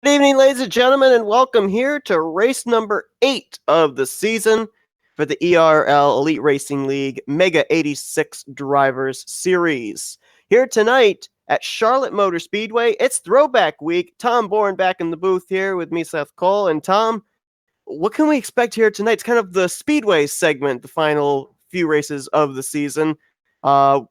Good evening, ladies and gentlemen, and welcome here to race number 8 of the season for the ERL Elite Racing League Mega86 Drivers Series. Here tonight at Charlotte Motor Speedway, it's Throwback Week. Tom Bourne back in the booth here with me, Seth Cole. And Tom, what can we expect here tonight? It's kind of the Speedway segment, the final few races of the season. What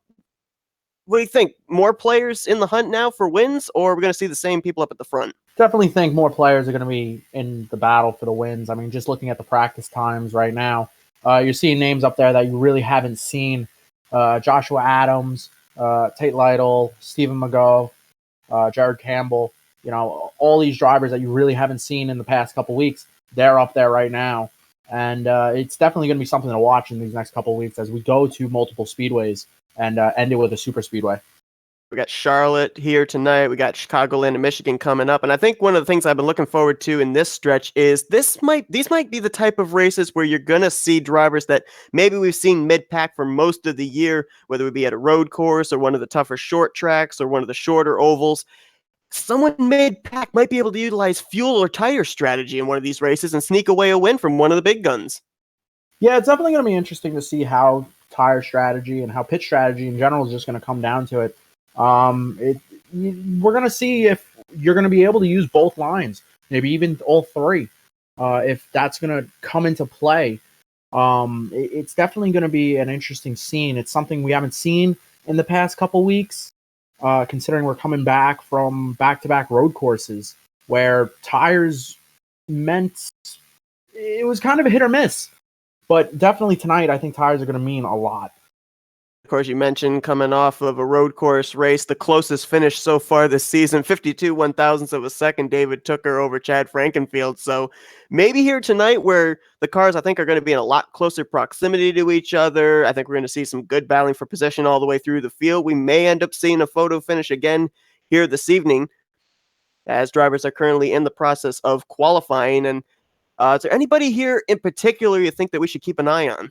do you think? More players in the hunt now for wins, or are we going to see the same people up at the front? Definitely think more players are going to be in the battle for the wins. I mean, just looking at the practice times right now, you're seeing names up there that you really haven't seen. Joshua Adams, Tate Lytle, Stephen McGough, Jared Campbell, all these drivers that you really haven't seen in the past couple weeks, they're up there right now. And it's definitely going to be something to watch in these next couple of weeks as we go to multiple speedways and end it with a super speedway. We got Charlotte here tonight. We got Chicagoland and Michigan coming up. And I think one of the things I've been looking forward to in this stretch is these might be the type of races where you're going to see drivers that maybe we've seen mid-pack for most of the year, whether it be at a road course or one of the tougher short tracks or one of the shorter ovals. Someone mid-pack might be able to utilize fuel or tire strategy in one of these races and sneak away a win from one of the big guns. Yeah, it's definitely going to be interesting to see how tire strategy and how pit strategy in general is just going to come down to it. We're going to see if you're going to be able to use both lines, maybe even all three, if that's going to come into play. It's definitely going to be an interesting scene. It's something we haven't seen in the past couple weeks, considering we're coming back from back-to-back road courses where tires meant it was kind of a hit or miss. But definitely tonight, I think tires are going to mean a lot. Of course, you mentioned coming off of a road course race, the closest finish so far this season, 52 one-thousandths of a second, David Tooker over Chad Frankenfield. So maybe here tonight where the cars, I think, are going to be in a lot closer proximity to each other. I think we're going to see some good battling for position all the way through the field. We may end up seeing a photo finish again here this evening as drivers are currently in the process of qualifying. And is there anybody here in particular you think that we should keep an eye on?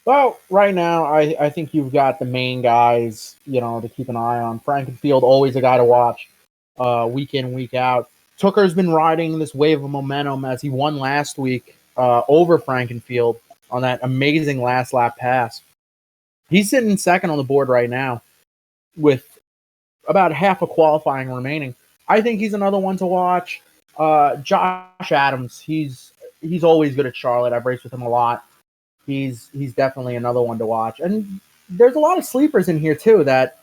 Well, right now, I think you've got the main guys, to keep an eye on. Frankenfield, always a guy to watch week in, week out. Tooker's been riding this wave of momentum as he won last week over Frankenfield on that amazing last lap pass. He's sitting second on the board right now with about half a qualifying remaining. I think he's another one to watch. Josh Adams, he's always good at Charlotte. I've raced with him a lot. He's definitely another one to watch. And there's a lot of sleepers in here, too, that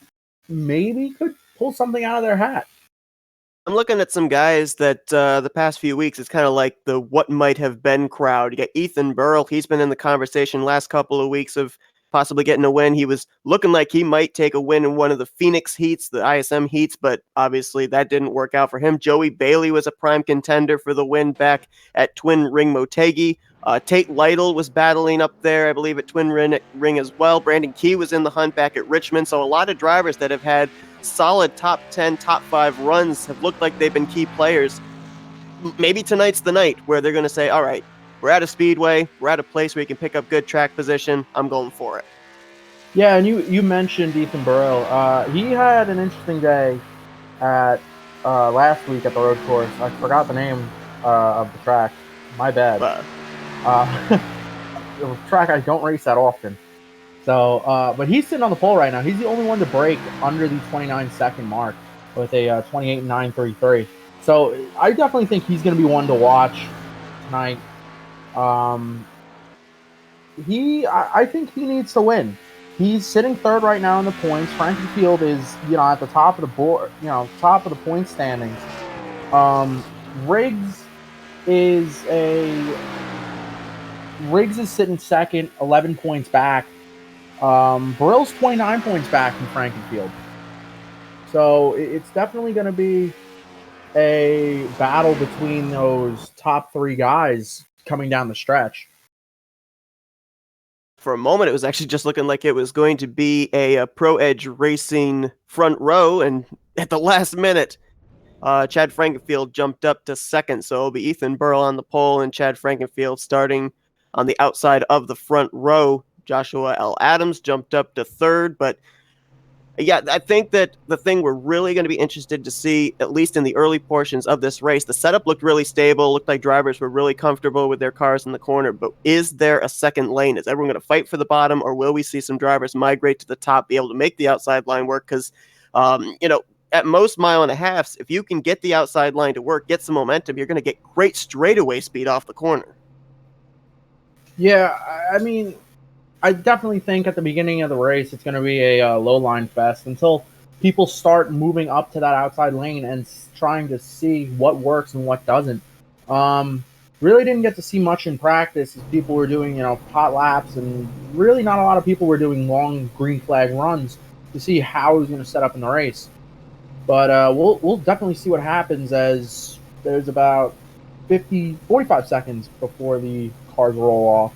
maybe could pull something out of their hat. I'm looking at some guys that the past few weeks, it's kind of like the what might have been crowd. You got Ethan Burrell. He's been in the conversation last couple of weeks of possibly getting a win. He was looking like he might take a win in one of the Phoenix heats, the ISM heats, but obviously that didn't work out for him. Joey Bailey was a prime contender for the win back at Twin Ring Motegi. Tate Lytle was battling up there, I believe, at Twin Ring as well. Brandon Key was in the hunt back at Richmond. So a lot of drivers that have had solid top 10, top 5 runs have looked like they've been key players. Maybe tonight's the night where they're going to say, all right, we're at a speedway. We're at a place where you can pick up good track position. I'm going for it. Yeah, and you mentioned Ethan Burrell. He had an interesting day at last week at the road course. I forgot the name of the track. My bad. A track I don't race that often. So, but he's sitting on the pole right now. He's the only one to break under the 29-second mark with a 28.933. So I definitely think he's going to be one to watch tonight. I think he needs to win. He's sitting third right now in the points. Frankenfield is, at the top of the board, top of the point standings. Riggs is sitting second, 11 points back. Burrell's 29 points back from Frankenfield. So it's definitely going to be a battle between those top 3 guys coming down the stretch. For a moment, it was actually just looking like it was going to be a Pro Edge Racing front row, and at the last minute, Chad Frankenfield jumped up to second, so it'll be Ethan Burrell on the pole and Chad Frankenfield starting on the outside of the front row. Joshua L. Adams jumped up to third, but Yeah, I think that the thing we're really going to be interested to see, at least in the early portions of this race, the setup looked really stable, looked like drivers were really comfortable with their cars in the corner, but is there a second lane? Is everyone going to fight for the bottom, or will we see some drivers migrate to the top, be able to make the outside line work? Because, at most mile and a halves, if you can get the outside line to work, get some momentum, you're going to get great straightaway speed off the corner. Yeah, I mean, I definitely think at the beginning of the race it's going to be a low line fest until people start moving up to that outside lane and trying to see what works and what doesn't. Really didn't get to see much in practice as people were doing, hot laps, and really not a lot of people were doing long green flag runs to see how he was going to set up in the race. But we'll definitely see what happens as there's about 45 seconds before the cars roll off.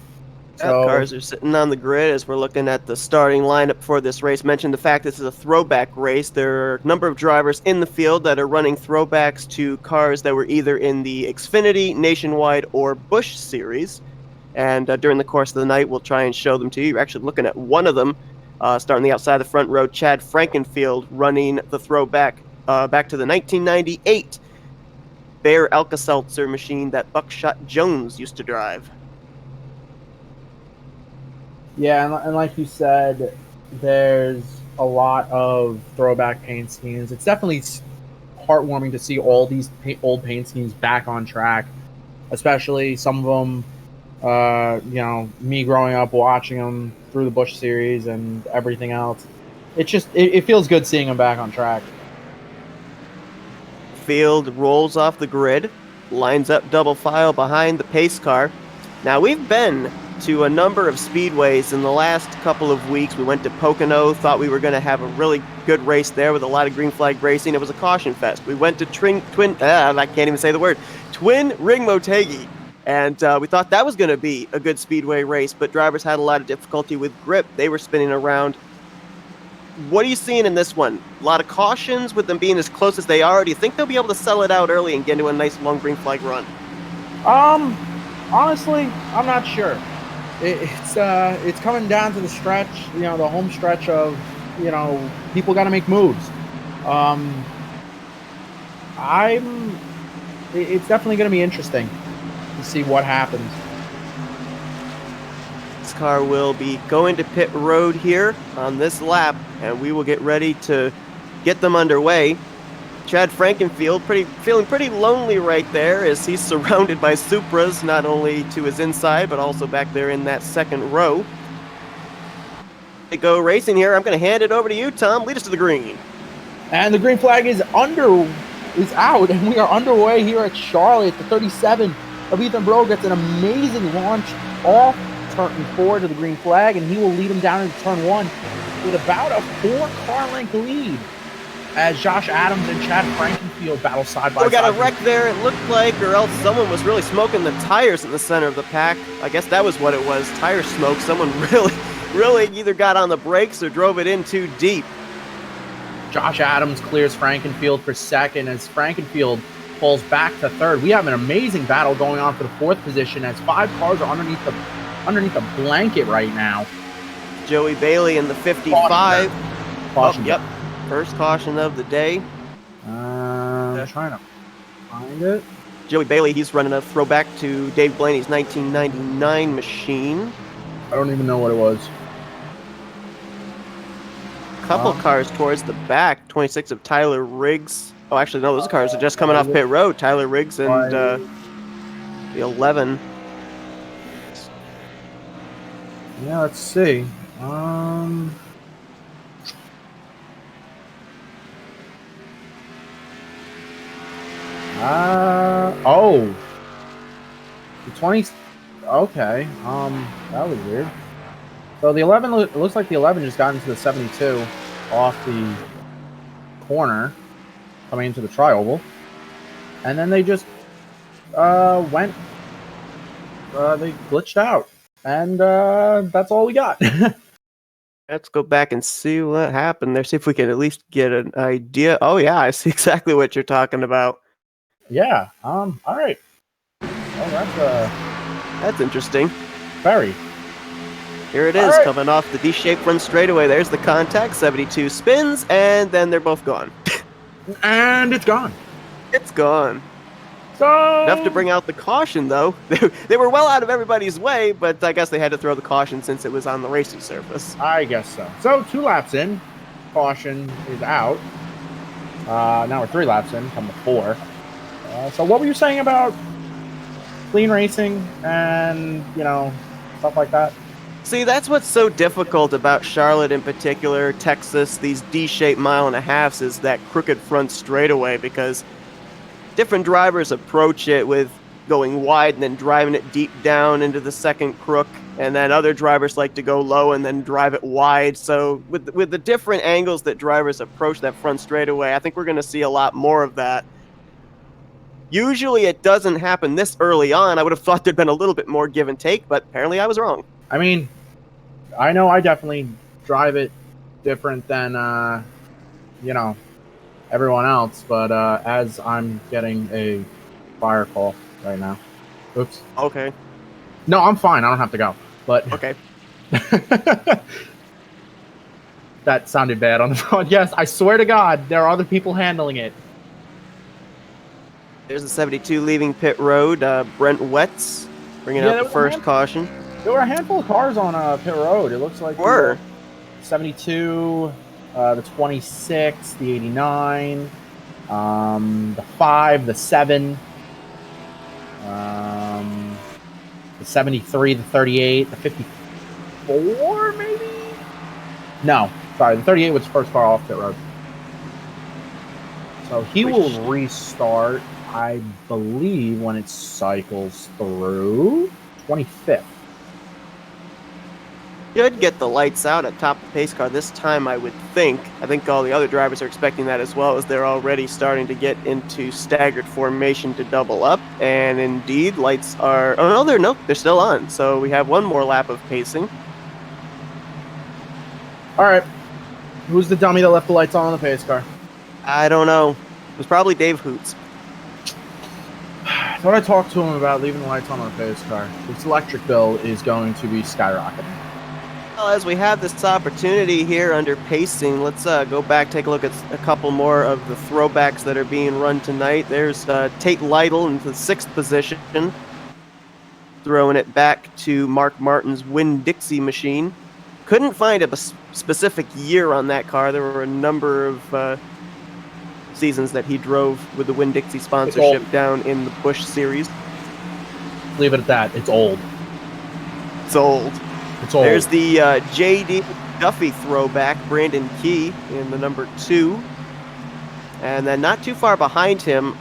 So Cars are sitting on the grid as we're looking at the starting lineup for this race. Mentioned the fact this is a throwback race. There are a number of drivers in the field that are running throwbacks to cars that were either in the Xfinity, Nationwide, or Busch series. And during the course of the night, we'll try and show them to you. You're actually looking at one of them, starting the outside of the front row, Chad Frankenfield running the throwback back to the 1998 Bear Alka-Seltzer machine that Buckshot Jones used to drive. yeah, and like you said, there's a lot of throwback paint schemes. It's definitely heartwarming to see all these old paint schemes back on track, especially some of them. Me growing up watching them through the Busch series and everything else. It feels good seeing them back on track. Field rolls off the grid, lines up double file behind the pace car. Now, we've been to a number of speedways in the last couple of weeks. We went to Pocono, thought we were going to have a really good race there with a lot of green flag racing. It was a caution fest. We went to I can't even say the word, Twin Ring Motegi, and we thought that was going to be a good speedway race, but drivers had a lot of difficulty with grip. They were spinning around. What are you seeing in this one? A lot of cautions with them being as close as they are. Do you think they'll be able to sell it out early and get into a nice long green flag run? Honestly, I'm not sure. It's coming down to the stretch, the home stretch of, people got to make moves. It's definitely going to be interesting to see what happens. This car will be going to pit road here on this lap, and we will get ready to get them underway. Chad Frankenfield feeling pretty lonely right there as he's surrounded by Supras, not only to his inside, but also back there in that second row. They go racing here. I'm going to hand it over to you, Tom. Lead us to the green. And the green flag is out, and we are underway here at Charlotte. The 37 of Ethan Burrell gets an amazing launch off turn 4 to the green flag, and he will lead him down into turn 1 with about a 4-car length lead as Josh Adams and Chad Frankenfield battle side by side. We got a wreck there, it looked like, or else someone was really smoking the tires in the center of the pack. I guess that was what it was, tire smoke. Someone really either got on the brakes or drove it in too deep. Josh Adams clears Frankenfield for second as Frankenfield pulls back to third. We have an amazing battle going on for the 4th position as 5 cars are underneath the blanket right now. Joey Bailey in the 55. Caution. Oh, yep. First caution of the day. Trying to find it. Joey Bailey, he's running a throwback to Dave Blaney's 1999 machine. I don't even know what it was. Couple cars towards the back. 26 of Tyler Riggs. Oh, actually, no, those cars are just coming off pit road. Tyler Riggs and the 11. Yeah, let's see. The 20. Okay. That was weird. So the 11, it looks like the 11 just got into the 72 off the corner, coming into the trioval, and then they just went. They glitched out, and that's all we got. Let's go back and see what happened there. See if we can at least get an idea. Oh yeah, I see exactly what you're talking about. Yeah. All right. Oh, that's interesting. Very. Here it All is, right. coming off the D-shaped front straightaway. There's the contact, 72 spins, and then they're both gone. And it's gone. It's gone. So Enough to bring out the caution, though. They were well out of everybody's way, but I guess they had to throw the caution since it was on the racing surface. I guess so. So 2 laps in, caution is out. Now we're 3 laps in, come to 4. So what were you saying about clean racing and, stuff like that? See, that's what's so difficult about Charlotte in particular, Texas, these D-shaped mile-and-a-halves, is that crooked front straightaway, because different drivers approach it with going wide and then driving it deep down into the second crook, and then other drivers like to go low and then drive it wide. So with the different angles that drivers approach that front straightaway, I think we're going to see a lot more of that. Usually it doesn't happen this early on. I would have thought there'd been a little bit more give and take, but apparently I was wrong. I mean, I know I definitely drive it different than, everyone else, but as I'm getting a fire call right now. Oops. Okay. No, I'm fine. I don't have to go. But Okay. That sounded bad on the phone. Yes, I swear to God, there are other people handling it. There's the 72 leaving pit road. Brent Wetz bringing out the first caution. There were a handful of cars on pit road. It looks like were 72, the 26, the 89, the 5, the 7, the 73, the 38, the 54, maybe? No, sorry, the 38 was the first car off pit road. So he will restart, I believe, when it cycles through 25th. Should get the lights out atop the pace car this time, I would think. I think all the other drivers are expecting that as well, as they're already starting to get into staggered formation to double up. And indeed, lights are... Oh, no, they're still on. So we have one more lap of pacing. All right. Who's the dummy that left the lights on the pace car? I don't know. It was probably Dave Hoots. I thought I talked to him about leaving the lights on the pace car. This electric bill is going to be skyrocketing. Well, as we have this opportunity here under pacing, let's go back, take a look at a couple more of the throwbacks that are being run tonight. There's Tate Lytle in the 6th position, throwing it back to Mark Martin's Winn-Dixie machine. Couldn't find a specific year on that car. There were a number of seasons that he drove with the Winn-Dixie sponsorship down in the Busch Series. Leave it at that. It's old. It's old. It's old. There's the J.D. Duffy throwback, Brandon Key in the number 2. And then not too far behind him,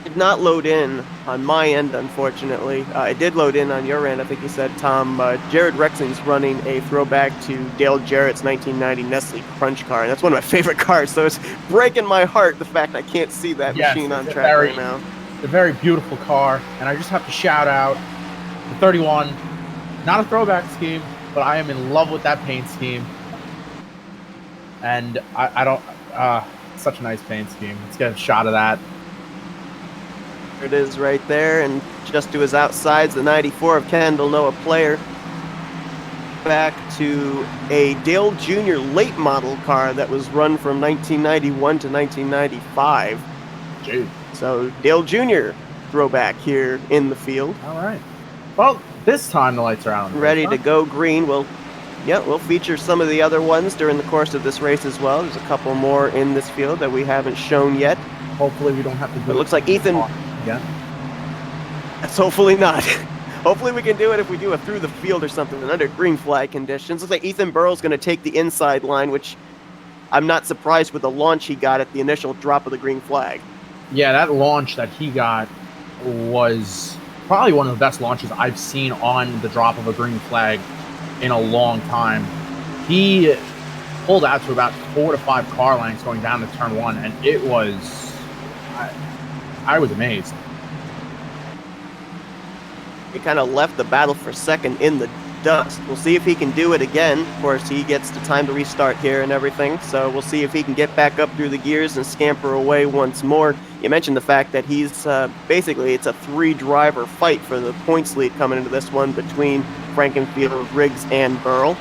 did not load in on my end, unfortunately. It did load in on your end, I think you said, Tom. Jared Rexing's running a throwback to Dale Jarrett's 1990 Nestle Crunch car, and that's one of my favorite cars, so it's breaking my heart, the fact I can't see that machine on track right now. It's a very beautiful car, and I just have to shout out the 31. Not a throwback scheme, but I am in love with that paint scheme. And I don't... such a nice paint scheme. Let's get a shot of that. There it is right there, and just to his outsides, the 94 of Kendall Noah Player. Back to a Dale Jr. late model car that was run from 1991 to 1995. Dude. So Dale Jr. throwback here in the field. All right. Well, this time the lights are out. Ready to go green. We'll feature some of the other ones during the course of this race as well. There's a couple more in this field that we haven't shown yet. Hopefully we don't have to do it. It looks like Ethan... again. That's hopefully not. Hopefully we can do it if we do a through the field or something under green flag conditions. Looks like Ethan Burrell's going to take the inside line, which I'm not surprised with the launch he got at the initial drop of the green flag. Yeah, that launch that he got was probably one of the best launches I've seen on the drop of a green flag in a long time. He pulled out to about 4 to 5 car lengths going down to turn 1, and it was... I was amazed. He kind of left the battle for second in the dust. We'll see if he can do it again. Of course, he gets the time to restart here and everything, so we'll see if he can get back up through the gears and scamper away once more. You mentioned the fact that he's basically, it's a 3-driver fight for the points lead coming into this one between Frankenfield, Riggs, and Burl.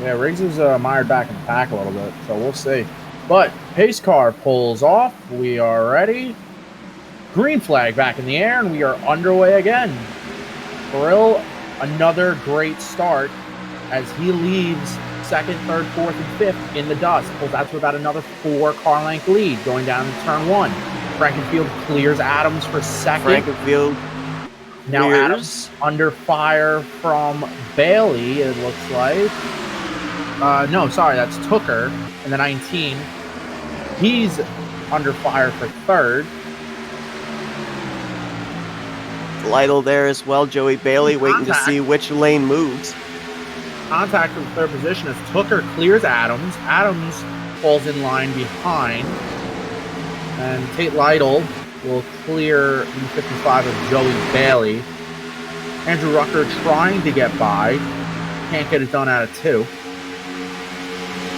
Yeah, Riggs is mired back in the pack a little bit, so we'll see. But pace car pulls off. We are ready. Green flag back in the air, and we are underway again. Burl, another great start as he leaves second, third, fourth, and fifth in the dust. Pulls out to about another 4-car length lead going down to turn 1. Frankenfield clears Adams for second. Frankenfield now clears. Adams under fire from Bailey, it looks like. No, sorry, that's Tooker in the 19. He's under fire for third. Lytle there as well. Joey Bailey waiting to see which lane moves. Contact for the third position as Tooker clears Adams. Adams falls in line behind. And Tate Lytle will clear the 55 of Joey Bailey. Andrew Rucker trying to get by. Can't get it done out of 2.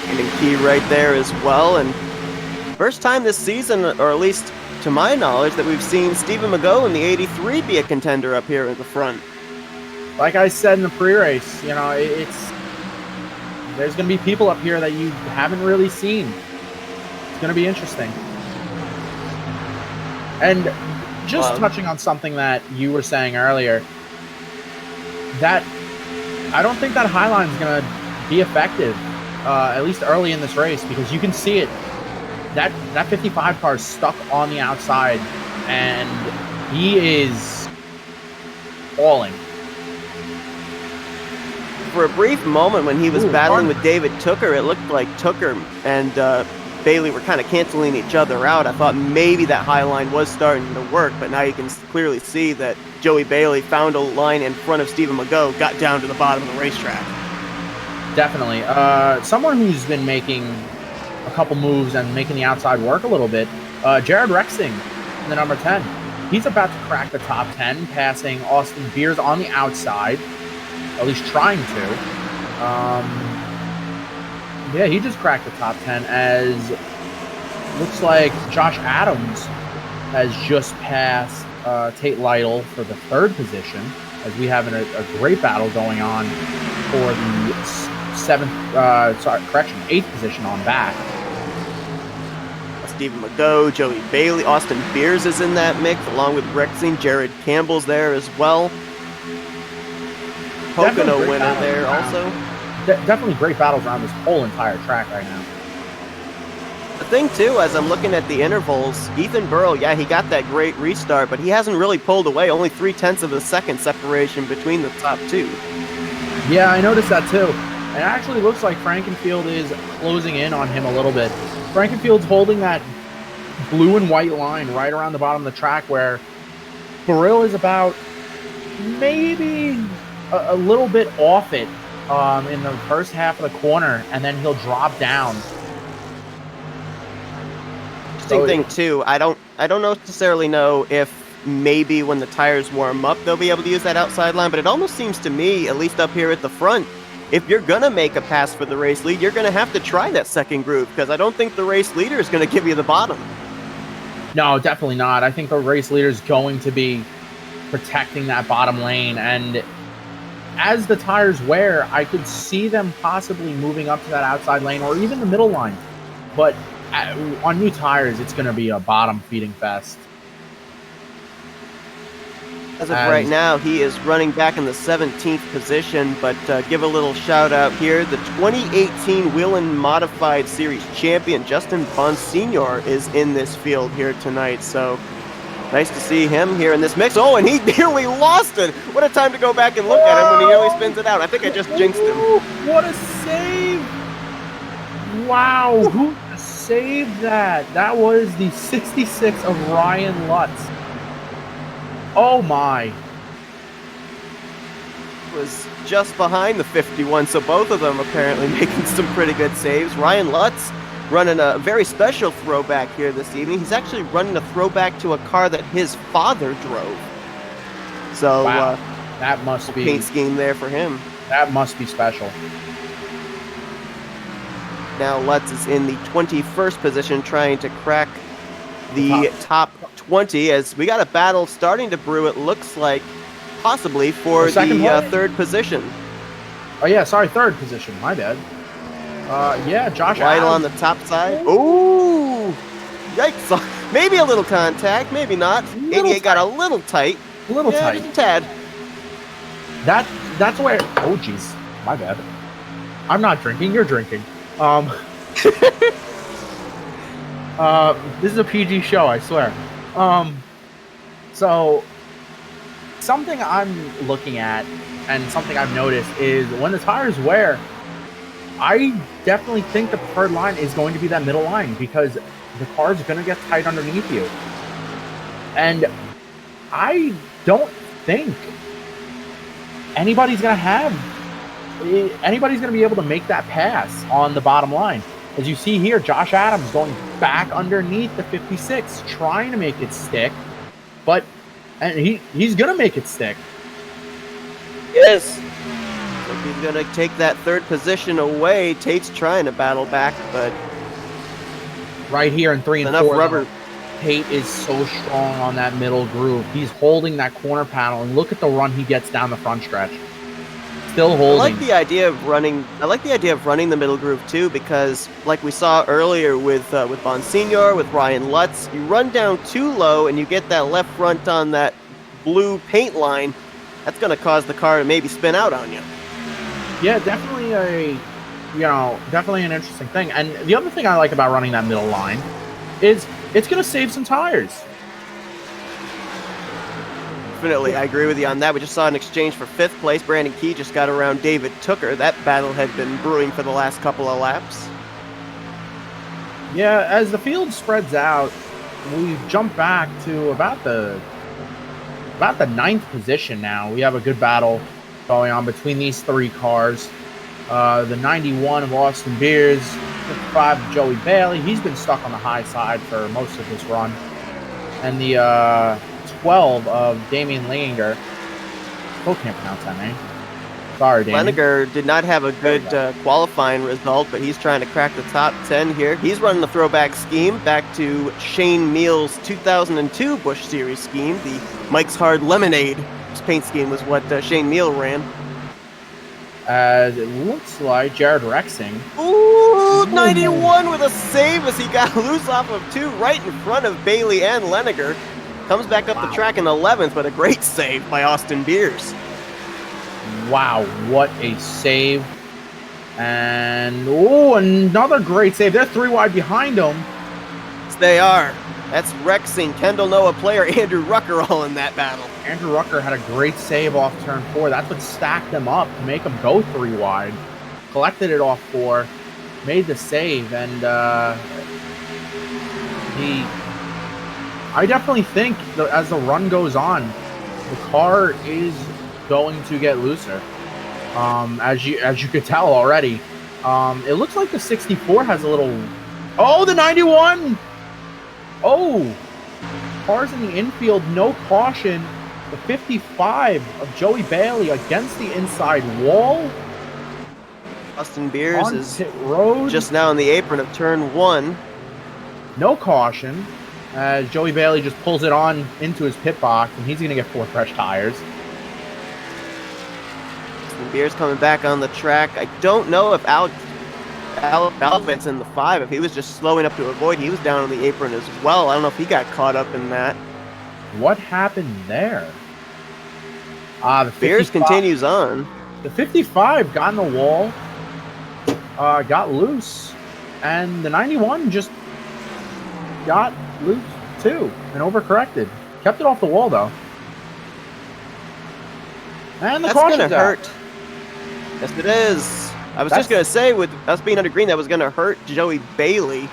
And key right there as well. And first time this season, or at least to my knowledge, that we've seen Stephen McGough in the 83 be a contender up here in the front. Like I said in the pre-race, you know, there's going to be people up here that you haven't really seen. It's going to be interesting. And just touching on something that you were saying earlier, that I don't think that high line is going to be effective, at least early in this race, because you can see it. That 55 car is stuck on the outside, and he is falling. For a brief moment when he was battling with David Tooker, it looked like Tooker and Bailey were kind of canceling each other out. I thought maybe that high line was starting to work, but now you can clearly see that Joey Bailey found a line in front of Stephen McGough, got down to the bottom of the racetrack. Definitely. Someone who's been making a couple moves and making the outside work a little bit, Jared Rexing in the number 10. He's about to crack the top 10, passing Austin Beers on the outside, at least trying to. Yeah, he just cracked the top 10 as looks like Josh Adams has just passed Tate Lytle for the third position, as we have a great battle going on for the eighth position on back. Stephen McGough, Joey Bailey, Austin Beers is in that mix, along with Rexing. Jared Campbell's there as well. Pocono winner there also. Definitely great battles around this whole entire track right now. The thing, too, as I'm looking at the intervals, Ethan Burl, yeah, he got that great restart, but he hasn't really pulled away. Only 0.3 of a second separation between the top 2. Yeah, I noticed that, too. It actually looks like Frankenfield is closing in on him a little bit. Frankenfield's holding that blue and white line right around the bottom of the track, where Burrell is about maybe a little bit off it in the first half of the corner, and then he'll drop down. Interesting thing too, I don't necessarily know if maybe when the tires warm up they'll be able to use that outside line, but it almost seems to me, at least up here at the front, if you're gonna make a pass for the race lead, you're gonna have to try that second groove, because I don't think the race leader is gonna give you the bottom. No, definitely not. I think the race leader is going to be protecting that bottom lane, and as the tires wear, I could see them possibly moving up to that outside lane or even the middle line. But on new tires, it's going to be a bottom feeding fest. As of right now, he is running back in the 17th position, but give a little shout out here. The 2018 Whelen Modified Series champion, Justin Bond Sr., is in this field here tonight. So nice to see him here in this mix. Oh, and he nearly lost it. What a time to go back and look at him when he nearly spins it out. I think I just jinxed him. What a save. Wow, who saved that? That was the 66 of Ryan Lutz. Oh my. Was just behind the 51, so both of them apparently making some pretty good saves. Ryan Lutz running a very special throwback here this evening. He's actually running a throwback to a car that his father drove. So wow. That must be paint scheme there for him. That must be special. Now Lutz is in the 21st position, trying to crack the top 20, as we got a battle starting to brew. It looks like possibly for The second the place? third position. Oh yeah, sorry, third position. My bad. Yeah, Josh Lytle on Adams. the top side. Ooh! Yikes. Maybe a little contact, maybe not. Little 88 got a tight. little tight. A little Yeah, tight. just a tad. That's where. Oh jeez, my bad. I'm not drinking. You're drinking. This is a PG show, I swear. So something I'm looking at and something I've noticed is when the tires wear, I definitely think the preferred line is going to be that middle line because the car's going to get tight underneath you. And I don't think anybody's going to be able to make that pass on the bottom line. As you see here, Josh Adams going back underneath the 56, trying to make it stick, and he's going to make it stick. Yes. So he's going to take that third position away. Tate's trying to battle back, but right here in 3 and 4, rubber. Tate is so strong on that middle groove. He's holding that corner panel, and look at the run he gets down the front stretch. Still holding. I like the idea of running the middle groove too, because like we saw earlier with Bonsignor, with Ryan Lutz, you run down too low and you get that left front on that blue paint line. That's going to cause the car to maybe spin out on you. Yeah, definitely definitely an interesting thing. And the other thing I like about running that middle line is it's going to save some tires. Definitely, I agree with you on that. We just saw an exchange for 5th place. Brandon Key just got around David Tooker. That battle had been brewing for the last couple of laps. Yeah, as the field spreads out, we jump back to about the 9th position now. We have a good battle going on between these 3 cars. The 91 of Austin Beers, 55 of Joey Bailey. He's been stuck on the high side for most of this run. And the 12 of Damian Leninger. Still can't pronounce that name. Sorry, Damian. Leninger did not have a good qualifying result, but he's trying to crack the top 10 here. He's running the throwback scheme back to Shane Meal's 2002 Busch Series scheme. The Mike's Hard Lemonade paint scheme was what Shane Meal ran. As it looks like Jared Rexing. Ooh, 91 with a save as he got loose off of 2 right in front of Bailey and Leninger. Comes back up the track in 11th, but a great save by Austin Beers. Wow, what a save. And, another great save. They're 3 wide behind him. Yes, they are. That's Rexing, Kendall Noah player, Andrew Rucker all in that battle. Andrew Rucker had a great save off turn 4. That's what stacked them up to make them go 3 wide. Collected it off 4, made the save, and I definitely think that as the run goes on, the car is going to get looser. As you could tell already. It looks like the 64 has a little. Oh, the 91! Oh, cars in the infield, no caution. The 55 of Joey Bailey against the inside wall. Austin Beers on is pit road. Just now on the apron of turn 1. No caution. As Joey Bailey just pulls it on into his pit box, and he's going to get 4 fresh tires. Austin Beers coming back on the track. I don't know if Alvin's in the 5. If he was just slowing up to avoid, he was down on the apron as well. I don't know if he got caught up in that. What happened there? The Beers continues on. The 55 got in the wall, got loose, and the 91 just got loose too and overcorrected. Kept it off the wall though. And the That's caution's gonna out. hurt. Yes, it is. I was just gonna say, with us being under green, that was gonna hurt Joey Bailey.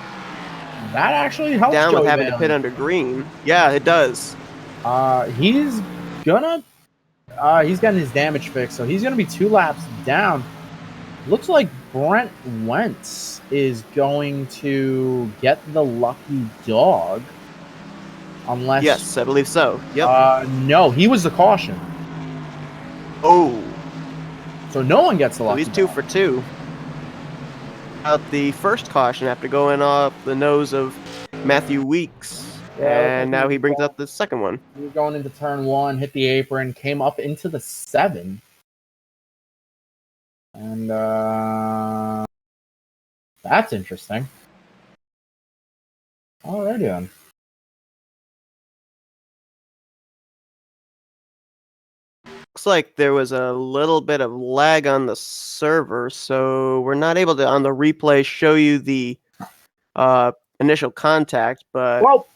That actually helps Down Joey with having Bailey. to pit under green. Yeah, it does. He's getting his damage fixed, so he's gonna be 2 laps down. Looks like Brent Wentz is going to get the lucky dog. Unless Yes, I believe so. Yep. No, he was the caution. Oh. So no one gets the So lucky he's 2 dog. for 2. Out the first caution after going off the nose of Matthew Weeks. Yeah, it looks like And now he brings up the second one. he was going into turn 1, hit the apron, came up into the 7. And that's interesting. Alrighty then. Looks like there was a little bit of lag on the server, so we're not able to, on the replay, show you the initial contact, but Well,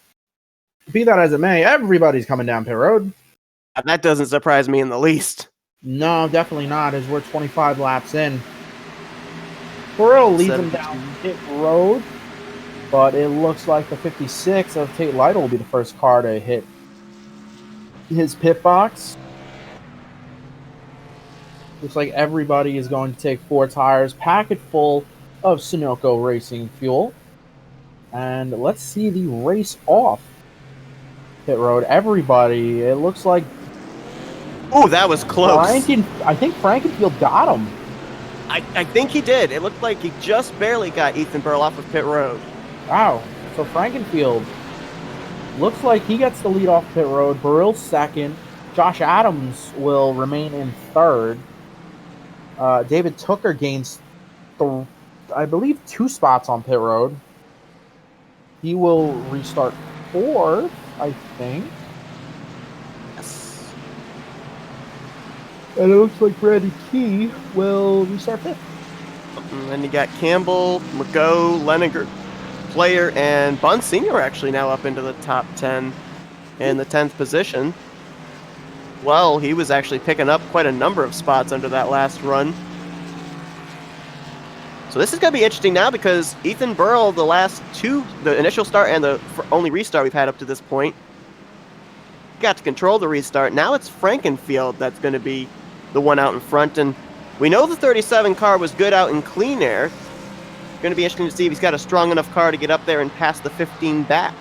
be that as it may, everybody's coming down pit road. that doesn't surprise me in the least. No, definitely not, as we're 25 laps in. Burrell leads him down pit road, but it looks like the 56 of Tate Lytle will be the first car to hit his pit box. Looks like everybody is going to take 4 tires, pack it full of Sunoco Racing fuel. And let's see the race off pit road. Everybody, it looks like... Oh, that was close. I think Frankenfield got him. I think he did. It looked like he just barely got Ethan Burrell off of pit road. Wow. So Frankenfield looks like he gets the lead off pit road. Burrell's second. Josh Adams will remain in third. David Tooker gains, I believe, 2 spots on pit road. He will restart fourth, I think. Yes. And it looks like Brady Key will restart fifth. And then you got Campbell, McGough, Leninger, Player, and Bond Sr. actually now up into the top 10 in the 10th position. Well, he was actually picking up quite a number of spots under that last run. So this is going to be interesting now because Ethan Burrell, the last 2, the initial start and the only restart we've had up to this point, got to control the restart. Now it's Frankenfield that's going to be the one out in front. And we know the 37 car was good out in clean air. Going to be interesting to see if he's got a strong enough car to get up there and pass the 15 back.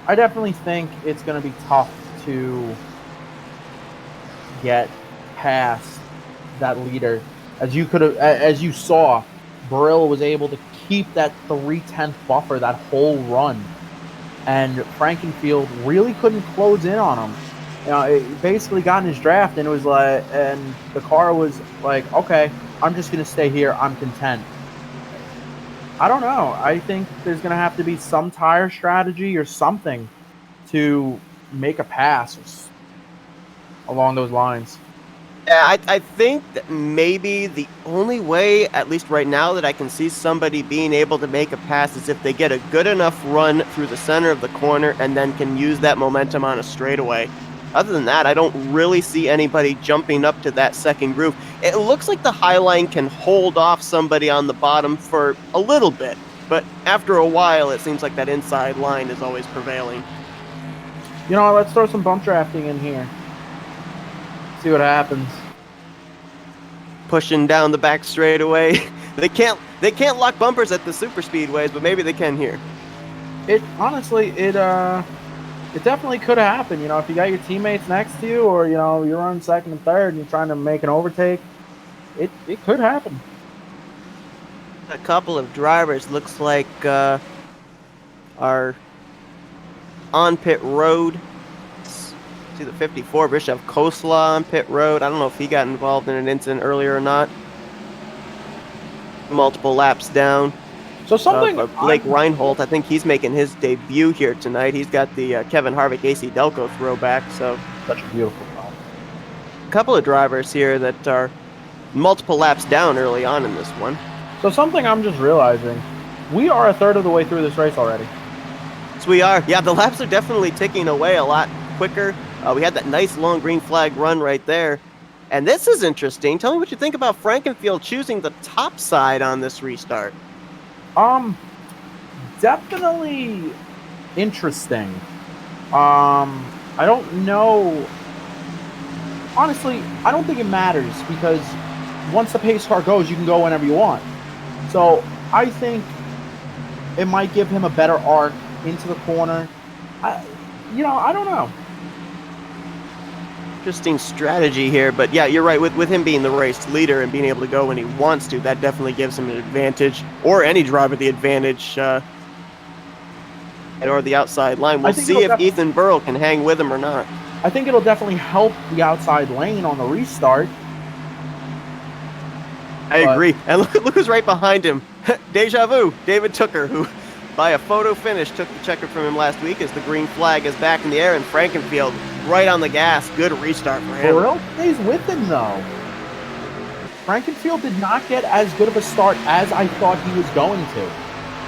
I definitely think it's going to be tough to get past that leader. As you saw, Burrell was able to keep that 3/10 buffer that whole run, and Frankenfield really couldn't close in on him. You know, it basically got in his draft, and it was like, and the car was like, okay, I'm just gonna stay here. I'm content. I don't know. I think there's gonna have to be some tire strategy or something to make a pass along those lines. Yeah, I think that maybe the only way, at least right now, that I can see somebody being able to make a pass is if they get a good enough run through the center of the corner and then can use that momentum on a straightaway. Other than that, I don't really see anybody jumping up to that second groove. It looks like the high line can hold off somebody on the bottom for a little bit, but after a while, it seems like that inside line is always prevailing. You know, let's throw some bump drafting in here. See what happens. Pushing down the back straightaway. They can't lock bumpers at the super speedways, but maybe they can here. It honestly, it definitely could have happened. You know, if you got your teammates next to you, or you know, you're on second and third, and you're trying to make an overtake, it could happen. A couple of drivers looks like are on pit road. See the 54, Bishop Kosla on pit road. I don't know if he got involved in an incident earlier or not. Multiple laps down. So something... Blake Reinhold, I think he's making his debut here tonight. He's got the Kevin Harvick AC Delco throwback. So such a beautiful car. A couple of drivers here that are multiple laps down early on in this one. So something I'm just realizing. We are a third of the way through this race already. So we are. Yeah, the laps are definitely ticking away a lot quicker. We had that nice long green flag run right there. And this is interesting. Tell me what you think about Frankenfield choosing the top side on this restart. Definitely interesting. I don't know. Honestly, I don't think it matters because once the pace car goes, you can go whenever you want. So I think it might give him a better arc into the corner. I don't know. Interesting strategy here, but yeah, you're right. With him being the race leader and being able to go when he wants to, that definitely gives him an advantage, or any driver the advantage. And or the outside line. We'll think see it'll if Ethan Burrell can hang with him or not. I think it'll definitely help the outside lane on the restart. I agree. And look who's right behind him. Deja vu, David Tooker, who by a photo finish took the checker from him last week as the green flag is back in the air, and Frankenfield right on the gas. Good restart for him. Burrell stays with him, though. Frankenfield did not get as good of a start as I thought he was going to.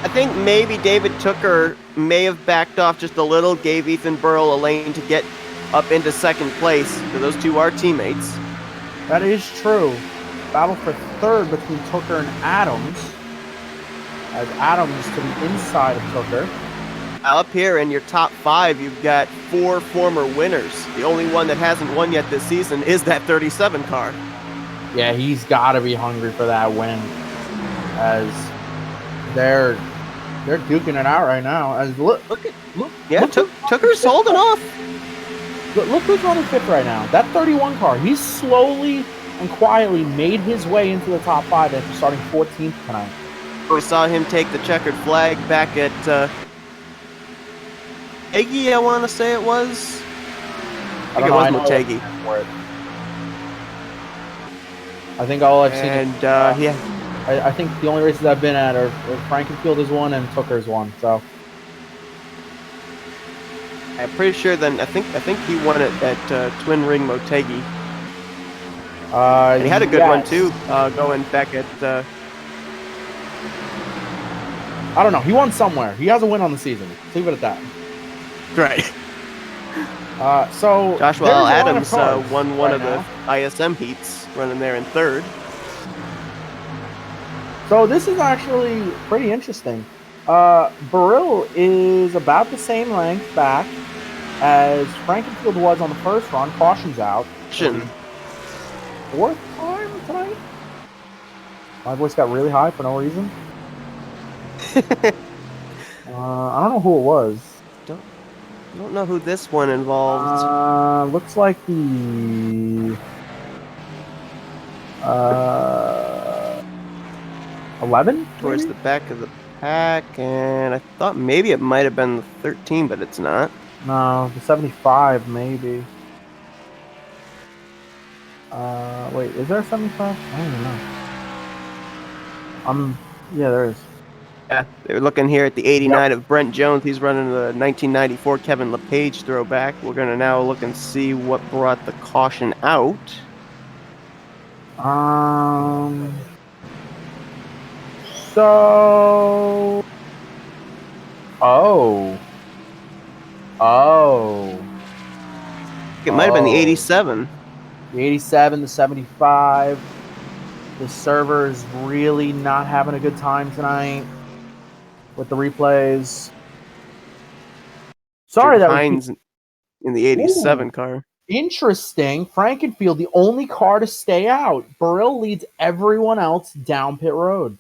I think maybe David Tooker may have backed off just a little, gave Ethan Burrell a lane to get up into second place, because those two are teammates. That is true. Battle for third between Tooker and Adams. As Adams to the inside of Tooker. Up here in your top 5, you've got 4 former winners. The only one that hasn't won yet this season is that 37 car. Yeah, he's got to be hungry for that win, as they're duking it out right now. As look, yeah, Tooker's holding off. Look who's running 5th right now. That 31 car. He's slowly and quietly made his way into the top 5 after starting 14th tonight. We saw him take the checkered flag back at Motegi, I want to say it was. I think it was Motegi. I think all I've seen. And I think the only races I've been at are Frankenfield has won and Tooker's won. So I'm pretty sure. Then I think he won it at Twin Ring Motegi. And he had a good one too, going back at. I don't know. He won somewhere. He has a win on the season. Let's leave it at that. Right. So Joshua L. Adams won one of the ISM heats, running there in 3rd. So this is actually pretty interesting. Burrell is about the same length back as Frankenfield was on the first run. Caution's out. 4th time tonight? My voice got really high for no reason. I don't know who it was. Don't know who this one involved. Looks like the 11 towards the back of the pack, and I thought maybe it might have been the 13, but it's not. No, the 75 maybe. Wait, is there a 75? I don't even know. Yeah, there is. Yeah, they're looking here at the 89 of Brent Jones. He's running the 1994 Kevin LePage throwback. We're going to now look and see what brought the caution out. So... Oh. It might have been the 87. The 87, the 75. The server's really not having a good time tonight with the replays. Sorry, that Hines in the 87 car. Interesting. Frankenfield, the only car to stay out. Burrell leads everyone else down pit road.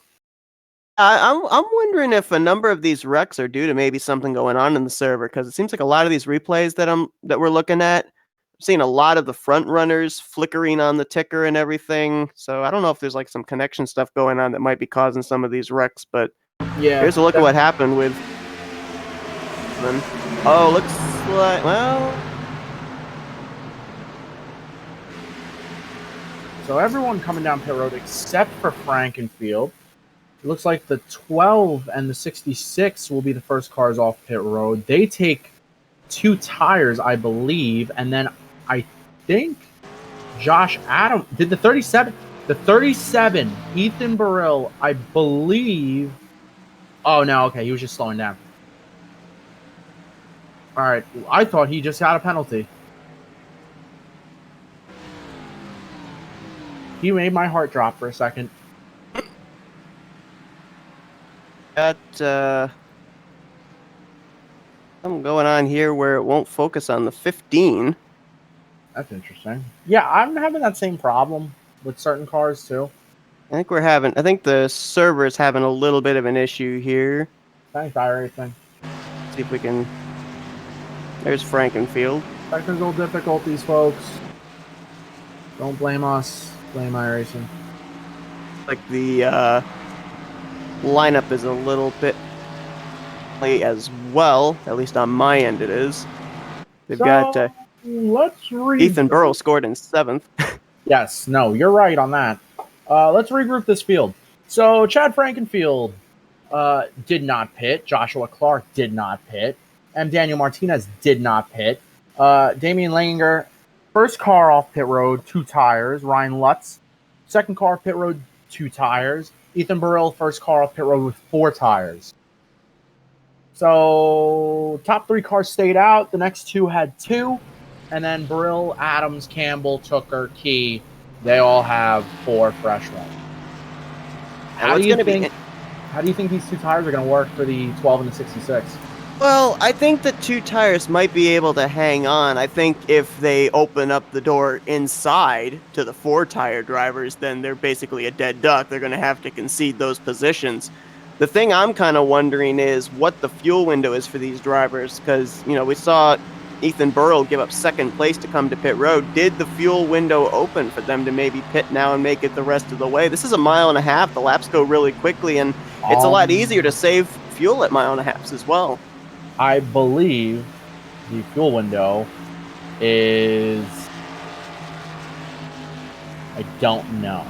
I'm wondering if a number of these wrecks are due to maybe something going on in the server, because it seems like a lot of these replays that we're looking at, I'm seeing a lot of the front runners flickering on the ticker and everything. So I don't know if there's like some connection stuff going on that might be causing some of these wrecks, but yeah, here's a look at what happened with. Oh, looks like, well. So everyone coming down pit road except for Frankenfield. It looks like the 12 and the 66 will be the first cars off pit road. They take 2 tires, I believe, and then I think Josh Adams did the 37. The 37, Ethan Burrell, I believe. Oh, no, okay, he was just slowing down. All right, I thought he just got a penalty. He made my heart drop for a second. Got something going on here where it won't focus on the 15. That's interesting. Yeah, I'm having that same problem with certain cars too. I think the server is having a little bit of an issue here. Thanks, iRacing. See if we can. There's Frankenfield. Technical difficulties, folks. Don't blame us. Blame iRacing. Like the lineup is a little bit as well. At least on my end, it is. They've got So let's Ethan Burrow regroup. scored in 7th. Yes, no, you're right on that. Let's regroup this field. So Chad Frankenfield did not pit. Joshua Clark did not pit. And Daniel Martinez did not pit. Damian Langer, first car off pit road, 2 tires. Ryan Lutz, second car off pit road, 2 tires. Ethan Burrell, first car off pit road with 4 tires. So top 3 cars stayed out. The next 2 had 2. And then Burrell, Adams, Campbell, Tooker, Key, they all have 4 fresh ones. How do you think these 2 tires are going to work for the 12 and the 66? Well, I think the 2 tires might be able to hang on. I think if they open up the door inside to the 4-tire drivers, then they're basically a dead duck. They're going to have to concede those positions. The thing I'm kind of wondering is what the fuel window is for these drivers, because, we saw Ethan Burrell give up 2nd place to come to pit road. Did the fuel window open for them to maybe pit now and make it the rest of the way? This is a 1.5 miles. The laps go really quickly, and it's a lot easier to save fuel at 1.5 miles as well. I believe the fuel window is... I don't know.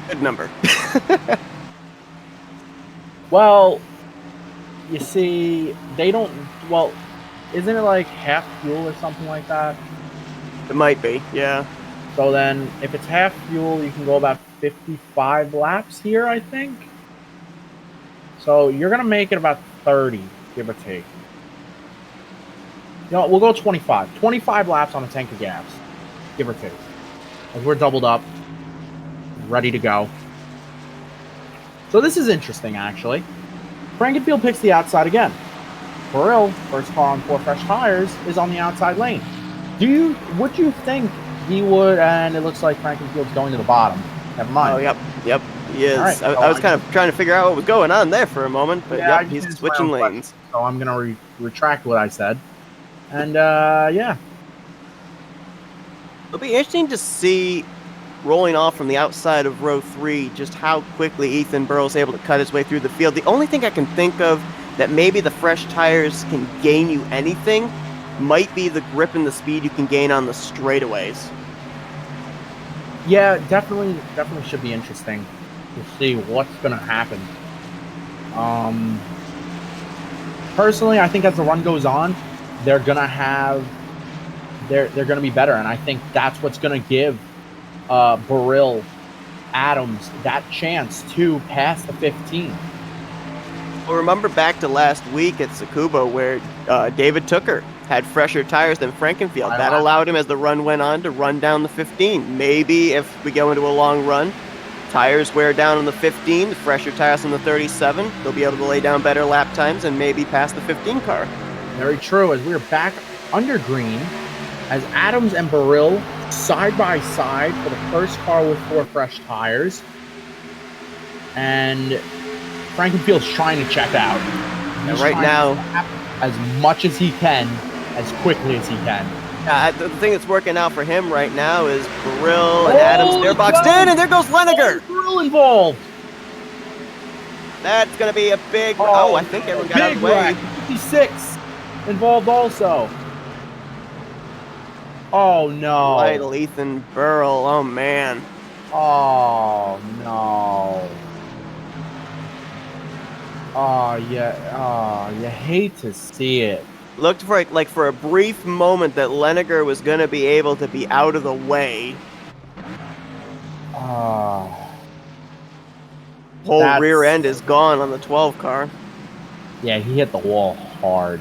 Good number. Well, you see, they don't... Well, isn't it like half fuel or something like that? It might be, yeah. So then, if it's half fuel, you can go about 55 laps here, I think. So you're going to make it about 30, give or take. We'll go 25. 25 laps on a tank of gas, give or take. As we're doubled up, ready to go. So this is interesting, actually. Frankenfield picks the outside again. Burrell, first car on 4 fresh tires, is on the outside lane. Would you think he would? And it looks like Frankenfield's going to the bottom. Never mind. Oh, yep, he is. Right, I was kind of trying to figure out what was going on there for a moment, but yeah, he's switching lanes. So I'm going to retract what I said. And, yeah. It'll be interesting to see, rolling off from the outside of row 3, just how quickly Ethan Burrell's able to cut his way through the field. The only thing I can think of that maybe the fresh tires can gain you anything might be the grip and the speed you can gain on the straightaways. Yeah, definitely should be interesting to see what's going to happen. Personally, I think as the run goes on, they're going to be better, and I think that's what's going to give Burrell, Adams that chance to pass the 15. Well, remember back to last week at Tsukuba where David Tooker had fresher tires than Frankenfield. That allowed him, as the run went on, to run down the 15. Maybe if we go into a long run, tires wear down on the 15, the fresher tires on the 37, they'll be able to lay down better lap times and maybe pass the 15 car. Very true. As we're back under green, as Adams and Burrell side by side for the first car with 4 fresh tires. And Frankenfield's trying to check out. And right now, as much as he can, as quickly as he can. The thing that's working out for him right now is Burrell and Adams. They're boxed in, and there goes Leninger. Burrell involved. That's going to be a big... Oh, I think everyone got out of the way. 56 involved also. Oh, no. Little Ethan Burrell. Oh, man. Oh, no. Oh, yeah. Oh, you hate to see it. Looked for a brief moment that Leninger was going to be able to be out of the way. Whole rear end is gone on the 12 car. Yeah, he hit the wall hard.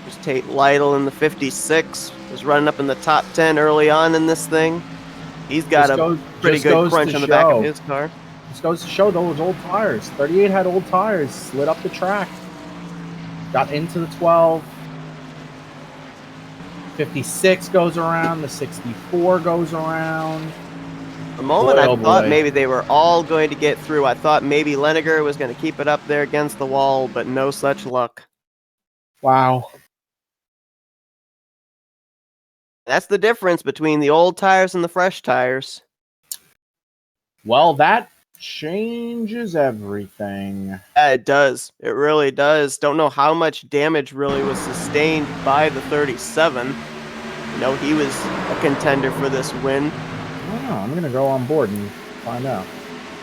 There's Tate Lytle in the 56. Was running up in the top 10 early on in this thing. He's got a pretty good crunch on the back of his car. This goes to show those old tires. 38 had old tires, slid up the track. Got into the 12. 56 goes around. The 64 goes around. For a moment, I thought maybe they were all going to get through. I thought maybe Leninger was going to keep it up there against the wall, but no such luck. Wow. That's the difference between the old tires and the fresh tires. Well, that changes everything. Yeah, it does. It really does. Don't know how much damage really was sustained by the 37. You know, he was a contender for this win. Oh, I'm gonna go on board and find out.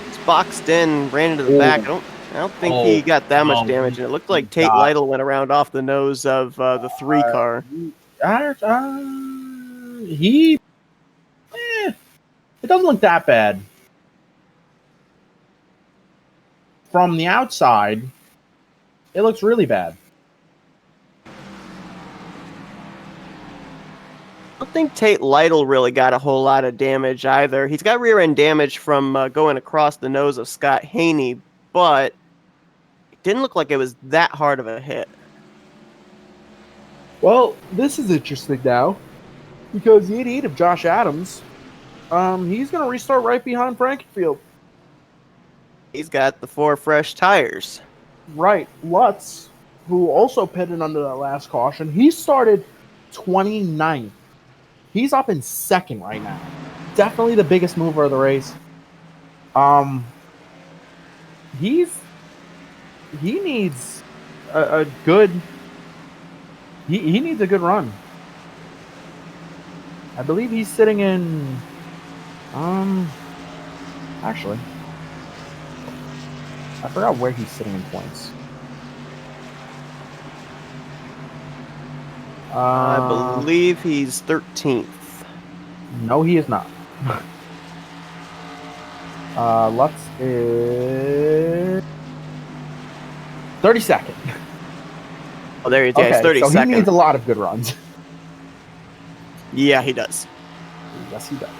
It's boxed in, ran into the back. I don't think he got that much damage, and it looked like Tate Lytle went around off the nose of the 3 car. It doesn't look that bad. From the outside, it looks really bad. I don't think Tate Lytle really got a whole lot of damage either. He's got rear end damage from going across the nose of Scott Haney, but it didn't look like it was that hard of a hit. Well, this is interesting now, because the 88 of Josh Adams, he's going to restart right behind Frankenfield. He's got the 4 fresh tires. Right. Lutz, who also pitted under that last caution, he started 29th. He's up in second right now. Definitely the biggest mover of the race. He needs a good. He needs a good run. I believe he's sitting in. Actually, I forgot where he's sitting in points. I believe he's 13th. No, he is not. Lutz is 32nd. Oh, there he is. Yeah, he's 32nd. So he needs a lot of good runs. Yeah, he does. Yes, he does.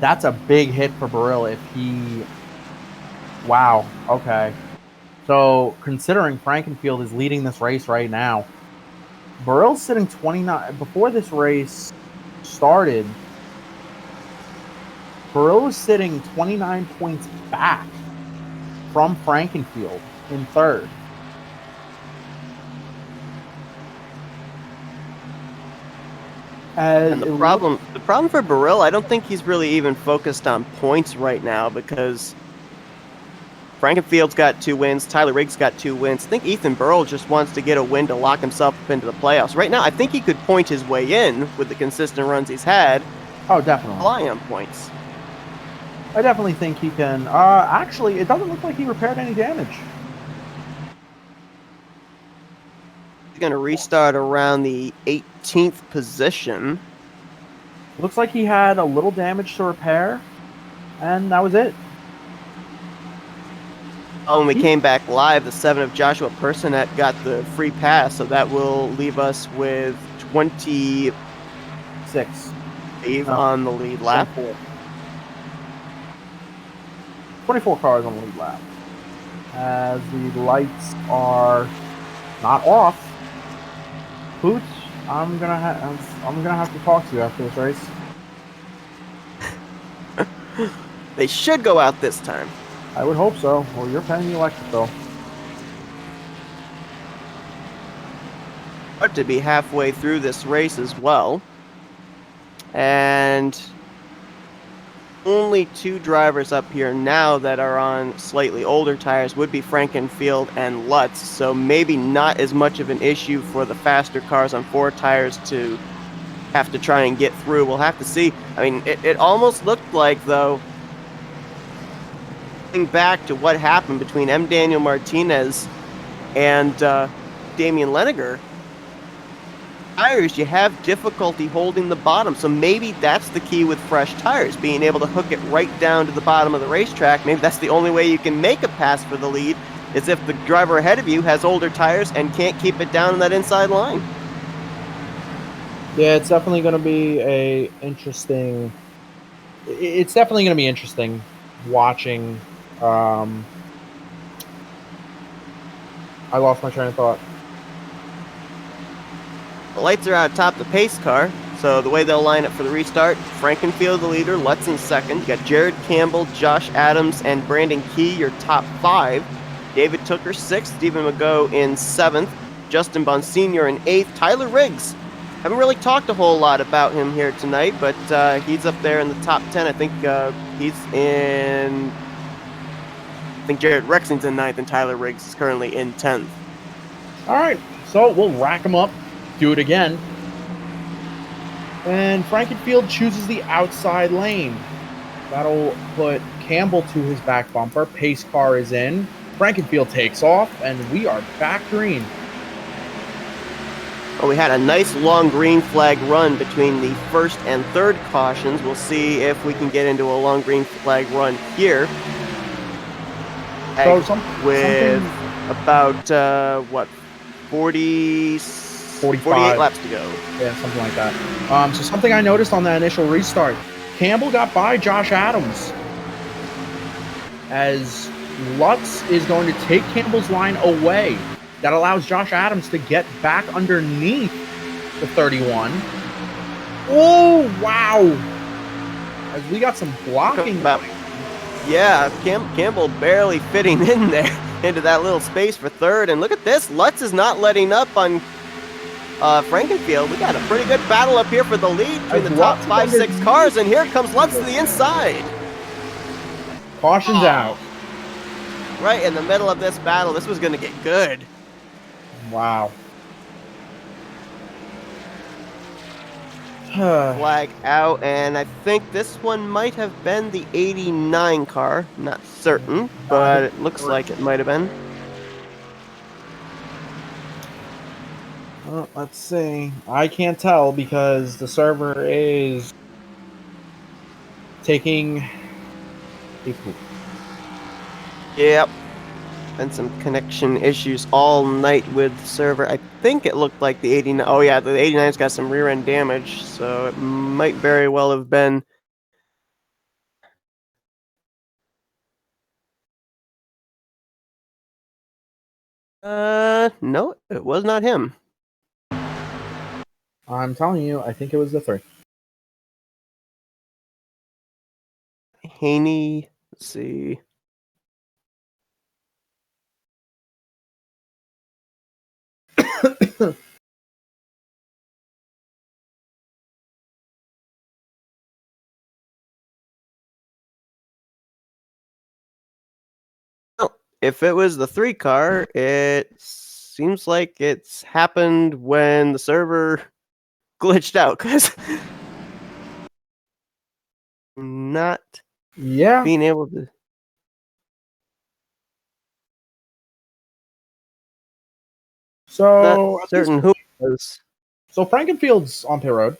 That's a big hit for Burrill if he... Wow, okay. So, considering Frankenfield is leading this race right now, Burrill's sitting 29... Before this race started, Burrill was sitting 29 points back from Frankenfield in third. And the problem for Burrill, I don't think he's really even focused on points right now, because Frankenfield's got 2 wins, Tyler Riggs got 2 wins. I think Ethan Burrill just wants to get a win to lock himself up into the playoffs. Right now, I think he could point his way in with the consistent runs he's had. Oh, definitely. Rely on points. I definitely think he can. Actually, it doesn't look like he repaired any damage. He's going to restart around the 18th position. Looks like he had a little damage to repair, and that was it. Oh, when we came back live, the 7 of Joshua Personet got the free pass, so that will leave us with 26 on the lead lap. 24 cars on the lead lap. As the lights are not off, Pooch, I'm gonna have to talk to you after this race. They should go out this time. I would hope so. Well, you're paying the electric bill. Hard to be halfway through this race as well. And only 2 drivers up here now that are on slightly older tires would be Frankenfield and Lutz, so maybe not as much of an issue for the faster cars on 4 tires to have to try and get through. We'll have to see. I mean, it almost looked like, though, back to what happened between M. Daniel Martinez and Damian Leniger, tires, you have difficulty holding the bottom, so maybe that's the key with fresh tires, being able to hook it right down to the bottom of the racetrack. Maybe that's the only way you can make a pass for the lead, is if the driver ahead of you has older tires and can't keep it down in that inside line. Yeah, it's definitely going to be interesting watching. I lost my train of thought. The lights are out top the pace car, so the way they'll line up for the restart, Frankenfield the leader, Lutz in second. You got Jared Campbell, Josh Adams, and Brandon Key, your top 5. David Tooker 6th, Stephen McGough in 7th, Justin Bonsignor in 8th, Tyler Riggs Haven't really talked a whole lot about him here tonight, but he's up there in the top 10. I think he's in. I think Jared Rexing's in 9th, and Tyler Riggs is currently in 10th. All right, so we'll rack them up, do it again. And Frankenfield chooses the outside lane. That'll put Campbell to his back bumper. Pace car is in. Frankenfield takes off, and we are back green. Well, we had a nice long green flag run between the first and third cautions. We'll see if we can get into a long green flag run here. So with about, 48 laps to go. Yeah, something like that. So something I noticed on that initial restart, Campbell got by Josh Adams, as Lutz is going to take Campbell's line away. That allows Josh Adams to get back underneath the 31. Oh, wow. As we got some blocking. Yeah, Campbell barely fitting in there into that little space for third. And look at this. Lutz is not letting up on Frankenfield. We got a pretty good battle up here for the lead between the top 5-6 cars. And here comes Lutz to the inside. Caution's out. Right in the middle of this battle. This was going to get good. Wow. Flag out, and I think this one might have been the 89 car. Not certain, but it looks like it might have been. Well, let's see. I can't tell because the server is taking a poop. Yep. Been some connection issues all night with the server. I think it looked like the 89. Oh yeah, the 89's got some rear end damage, so it might very well have been. No, it was not him. I'm telling you, I think it was the 3. Haney. Let's see. If it was the 3 car, it seems like it's happened when the server glitched out, because not being able to. So not certain who it was. So Frankenfield's on pit road.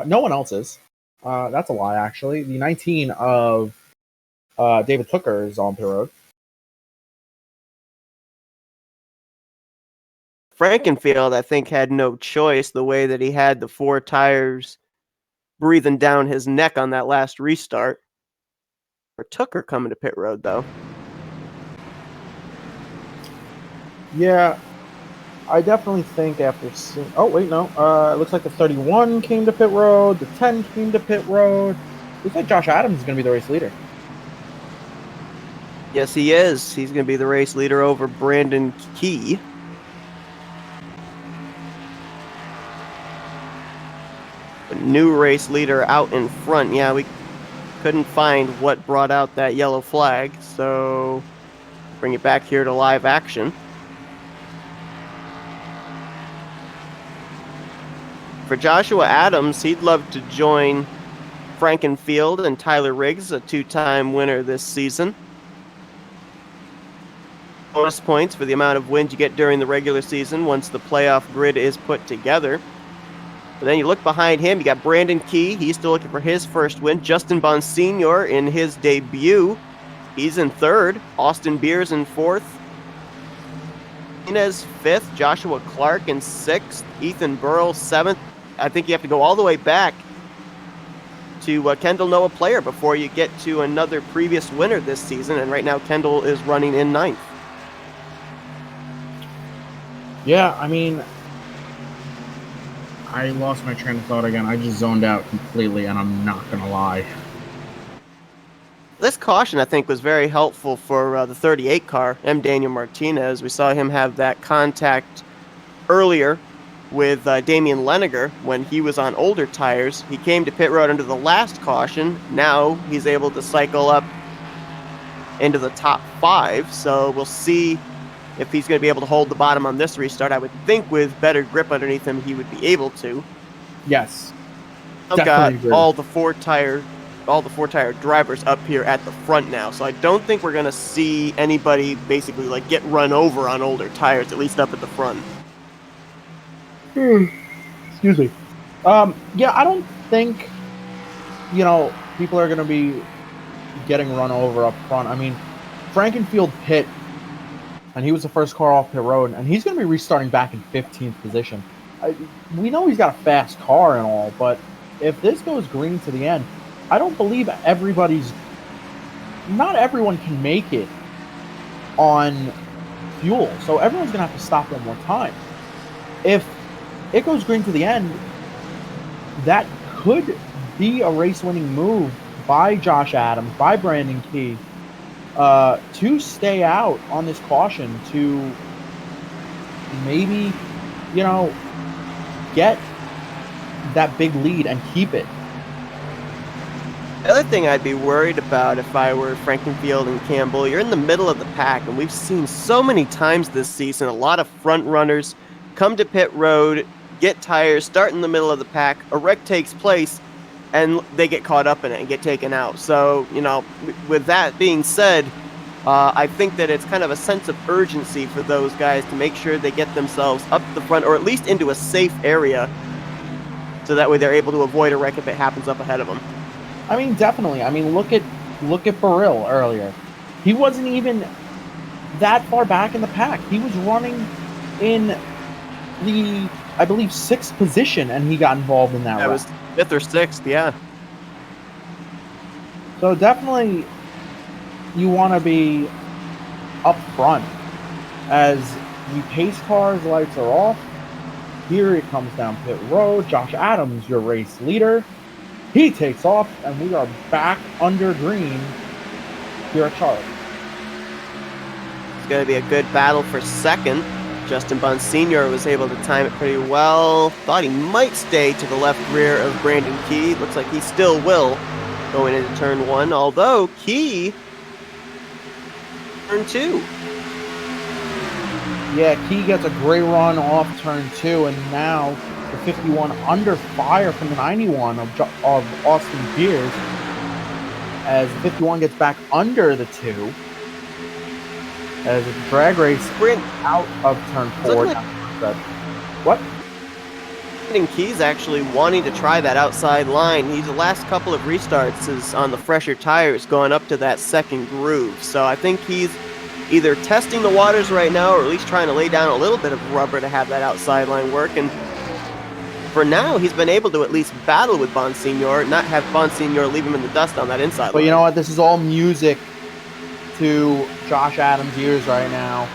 No one else is. That's a lie, actually. The 19 of David Tooker is on pit road. Frankenfield, I think, had no choice the way that he had the 4 tires breathing down his neck on that last restart. For Tooker coming to pit road, though. Yeah, I definitely think after seeing... Oh, wait, no. It looks like the 31 came to pit road. The 10 came to pit road. Looks like Josh Adams is going to be the race leader. Yes, he is. He's going to be the race leader over Brandon Key. A new race leader out in front. Yeah, we couldn't find what brought out that yellow flag, so bring it back here to live action. For Joshua Adams, he'd love to join Frankenfield and Tyler Riggs, a 2-time winner this season. Bonus points for the amount of wins you get during the regular season once the playoff grid is put together. But then you look behind him, you got Brandon Key. He's still looking for his first win. Justin Bonsignor in his debut. He's in 3rd. Austin Beers in 4th. Inez 5th. Joshua Clark in 6th. Ethan Burrell 7th. I think you have to go all the way back to Kendall Noah Player before you get to another previous winner this season. And right now, Kendall is running in 9th. Yeah, I mean... I lost my train of thought again. I just zoned out completely, and I'm not going to lie. This caution, I think, was very helpful for the 38 car, M. Daniel Martinez. We saw him have that contact earlier with Damian Leniger when he was on older tires. He came to pit road under the last caution. Now he's able to cycle up into the top 5, so we'll see if he's going to be able to hold the bottom on this restart. I would think with better grip underneath him, he would be able to. Yes. I've got all the four tire drivers up here at the front now, so I don't think we're going to see anybody basically like get run over on older tires, at least up at the front. Excuse me. Yeah, I don't think, people are going to be getting run over up front. I mean, Frankenfield pit, and he was the first car off pit road, and he's going to be restarting back in 15th position. We know he's got a fast car and all, but if this goes green to the end, I don't believe not everyone can make it on fuel, so everyone's going to have to stop one more time. If it goes green to the end, that could be a race-winning move by Josh Adams, by Brandon Key, to stay out on this caution, to maybe, get that big lead and keep it. The other thing I'd be worried about if I were Frankenfield and Campbell, you're in the middle of the pack, and we've seen so many times this season, a lot of front runners come to pit road, get tires, start in the middle of the pack, a wreck takes place, and they get caught up in it and get taken out. So, with that being said, I think that it's kind of a sense of urgency for those guys to make sure they get themselves up the front, or at least into a safe area, so that way they're able to avoid a wreck if it happens up ahead of them. I mean, definitely. I mean, look at Burrill earlier. He wasn't even that far back in the pack. He was running in the, I believe, 6th position, and he got involved in that wreck. It was 5th or 6th, yeah. So definitely, you want to be up front. As the pace car's lights are off, here it comes down pit road. Josh Adams, your race leader. He takes off, and we are back under green here at Charlotte. It's going to be a good battle for second. Justin Bunn Sr. was able to time it pretty well. Thought he might stay to the left rear of Brandon Key. Looks like he still will going into turn 1, although Key turn 2. Yeah, Key gets a great run off turn 2, and now the 51 under fire from the 91 of Austin Pierce, as the 51 gets back under the 2, as the drag race sprint out of turn 4. What? Brandon Key's actually wanting to try that outside line. He's the last couple of restarts is on the fresher tires going up to that second groove. So I think he's either testing the waters right now, or at least trying to lay down a little bit of rubber to have that outside line work. And for now, he's been able to at least battle with Bonsignor, not have Bonsignor leave him in the dust on that inside line. But you know what? This is all music to Josh Adams' ears right now.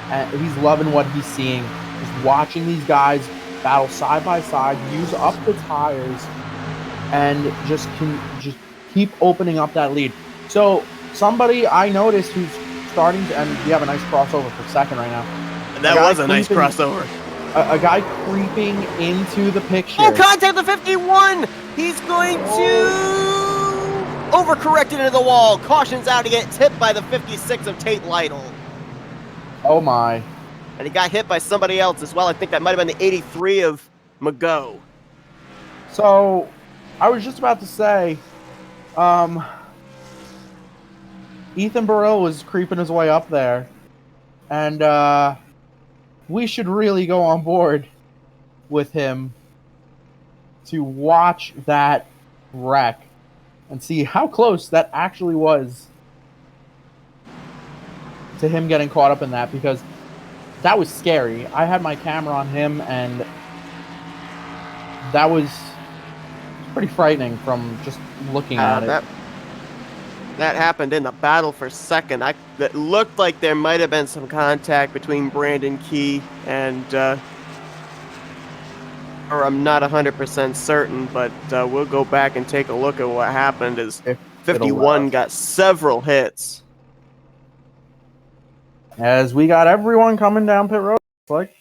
And he's loving what he's seeing. Just watching these guys battle side by side, use up the tires, and just keep opening up that lead. So somebody I noticed who's starting to, and we have a nice crossover for second right now. And that was a nice crossover. A guy creeping into the picture. Oh, contact the 51! He's going to overcorrect into the wall. Cautions out. He gets hit by the 56 of Tate Lytle. Oh my. And he got hit by somebody else as well. I think that might have been the 83 of Mago. So, I was just about to say, Ethan Burrill was creeping his way up there. And, we should really go on board with him to watch that wreck and see how close that actually was to him getting caught up in that, because that was scary. I had my camera on him, and that was pretty frightening from just looking at it. That happened in the battle for second. It looked like there might have been some contact between Brandon Key and, or I'm not 100% certain, but we'll go back and take a look at what happened as 51 got several hits. As we got everyone coming down pit road, like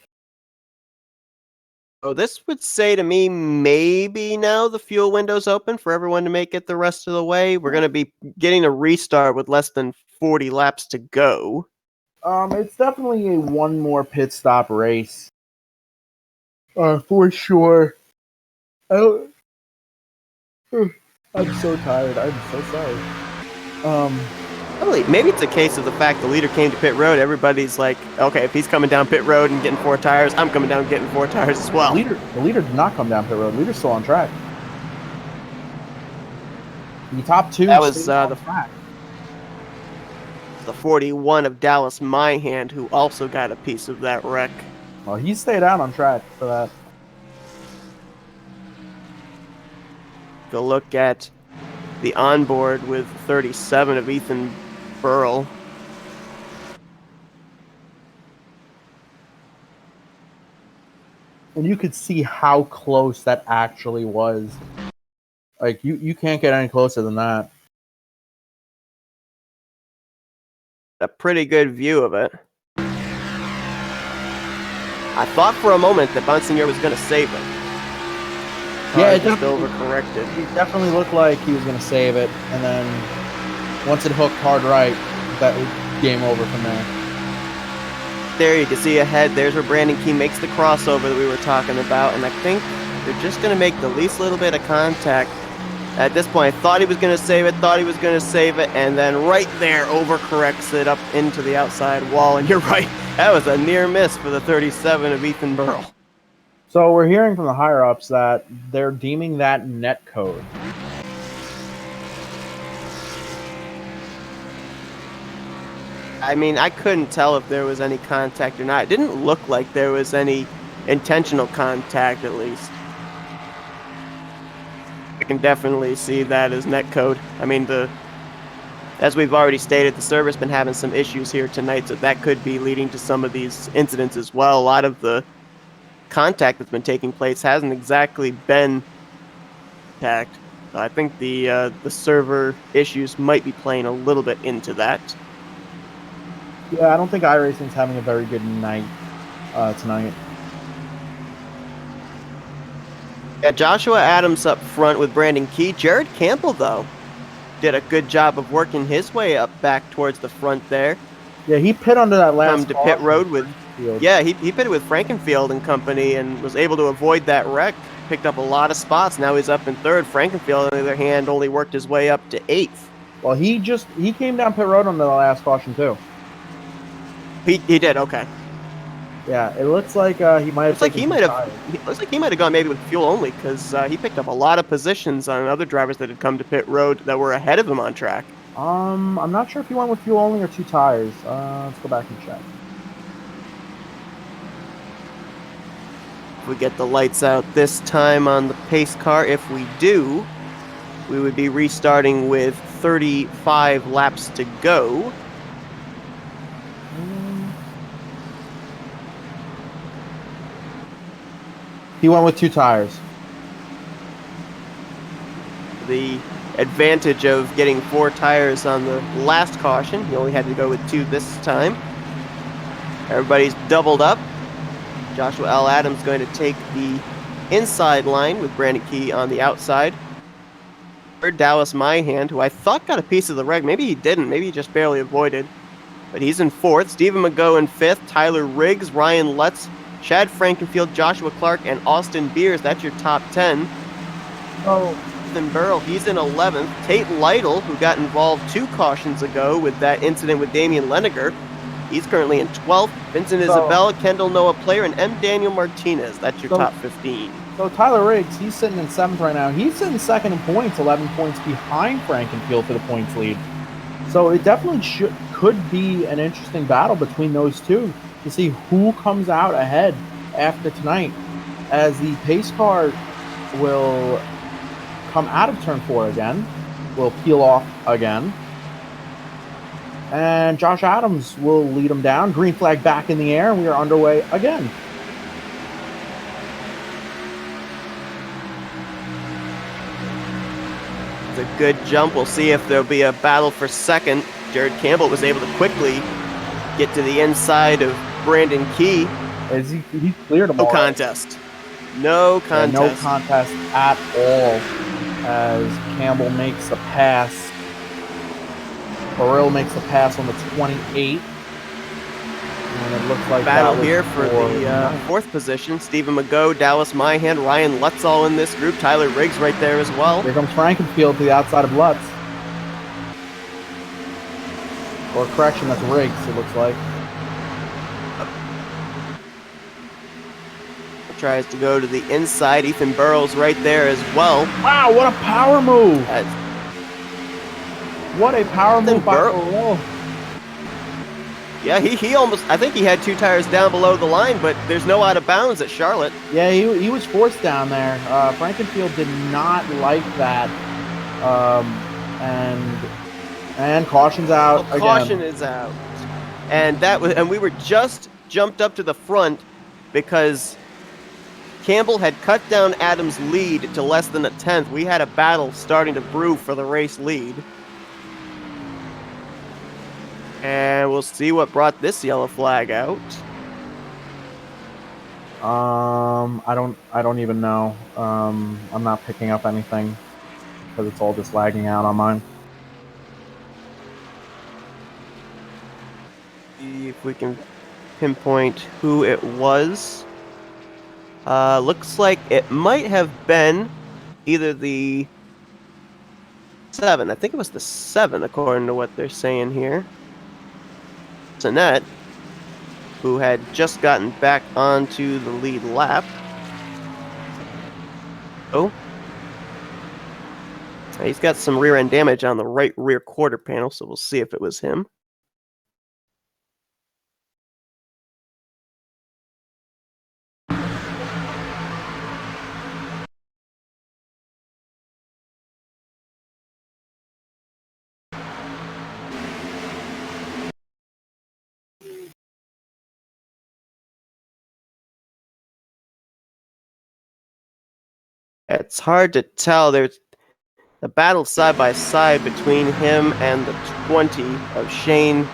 Oh, this would say to me maybe now the fuel window's open for everyone to make it the rest of the way. We're going to be getting a restart with less than 40 laps to go. It's definitely a one more pit stop race. For sure. I I'm so tired. I'm so sorry. Really, maybe it's a case of the fact the leader came to pit road. Everybody's like, okay, if he's coming down pit road and getting 4 tires, I'm coming down and getting 4 tires as well. The leader did not come down pit road. The leader's still on track. The top two. That was the 41 of Dallas Myhand, who also got a piece of that wreck. Well, he stayed out on track for that. Go look at the onboard with 37 of Ethan Burrell. And you could see how close that actually was. Like, you can't get any closer than that. A pretty good view of it. I thought for a moment that Bonsignor was going to save it. Yeah, it just overcorrected. It definitely looked like he was going to save it, and then once it hooked hard right, that was game over from there. There you can see ahead, there's where Brandon Key makes the crossover that we were talking about, and I think they're just going to make the least little bit of contact. At this point, I thought he was going to save it, and then right there overcorrects it up into the outside wall, and you're right, that was a near miss for the 37 of Ethan Burrell. So we're hearing from the higher-ups that they're deeming that net code. I mean, I couldn't tell if there was any contact or not. It didn't look like there was any intentional contact, at least. I can definitely see that as net code. I mean, as we've already stated, the server's been having some issues here tonight, so that could be leading to some of these incidents as well. A lot of the contact that's been taking place hasn't exactly been contact. So I think the server issues might be playing a little bit into that. Yeah, I don't think iRacing's having a very good night tonight. Yeah, Joshua Adams up front with Brandon Key. Jared Campbell, though, did a good job of working his way up back towards the front there. Yeah, he pit under that last come to pit road with he pitted with Frankenfield and company and was able to avoid that wreck. Picked up a lot of spots. Now he's up in third. Frankenfield, on the other hand, only worked his way up to 8th. Well, he came down pit road on the last caution too. He did, okay. Yeah, it looks like he might have. Looks like he might have gone maybe with fuel only because he picked up a lot of positions on other drivers that had come to pit road that were ahead of him on track. I'm not sure if he went with fuel only or 2 tires. Let's go back and check. If we get the lights out this time on the pace car, if we do, we would be restarting with 35 laps to go. He went with 2 tires. The advantage of getting 4 tires on the last caution. He only had to go with 2 this time. Everybody's doubled up. Joshua L. Adams going to take the inside line with Brandon Key on the outside. Third, Dallas Myhand, who I thought got a piece of the wreck. Maybe he didn't. Maybe he just barely avoided. But he's in 4th. Stephen McGough in 5th. Tyler Riggs, Ryan Lutz, Chad Frankenfield, Joshua Clark, and Austin Beers. That's your top 10. Oh. Ethan Burrell, he's in 11th. Tate Lytle, who got involved 2 cautions ago with that incident with Damian Leniger, he's currently in 12th. Vincent Isabella, Kendall Noah Player, and M. Daniel Martinez. That's your top 15. So Tyler Riggs, he's sitting in 7th right now. He's sitting 2nd in points, 11 points behind Frankenfield for the points lead. So it definitely could be an interesting battle between those two to see who comes out ahead after tonight, as the pace car will come out of turn 4 again, will peel off again, and Josh Adams will lead them down. Green flag back in the air, and we are underway again. It's a good jump. We'll see if there'll be a battle for second. Jared Campbell was able to quickly get to the inside of Brandon Key. He cleared him. No contest. No Yeah, contest. no contest at all as Campbell makes the pass. Burrell makes the pass on the 28. And it looks like Battle that was here for the fourth position. Stephen McGough, Dallas Myhan, Ryan Lutz all in this group. Tyler Riggs right there as well. Here comes Frankenfield to the outside of Lutz. Or correction, that's Riggs, it looks like. Tries to go to the inside. Ethan Burrows right there as well. Wow, what a power move! What a power move by Burrell. Yeah, he almost, I think he had 2 tires down below the line, but there's no out of bounds at Charlotte. Yeah, he was forced down there. Frankenfield did not like that. And caution's out again. Caution is out. And we were just jumped up to the front because Campbell had cut down Adams' lead to less than a tenth. We had a battle starting to brew for the race lead. And we'll see what brought this yellow flag out. I don't even know. I'm not picking up anything because it's all just lagging out on mine. See if we can pinpoint who it was. Looks like it might have been either the 7. I think it was the 7, according to what they're saying here. Annette, who had just gotten back onto the lead lap. Oh. He's got some rear end damage on the right rear quarter panel, so we'll see if it was him. It's hard to tell. There's a battle side by side between him and the 20 of Shane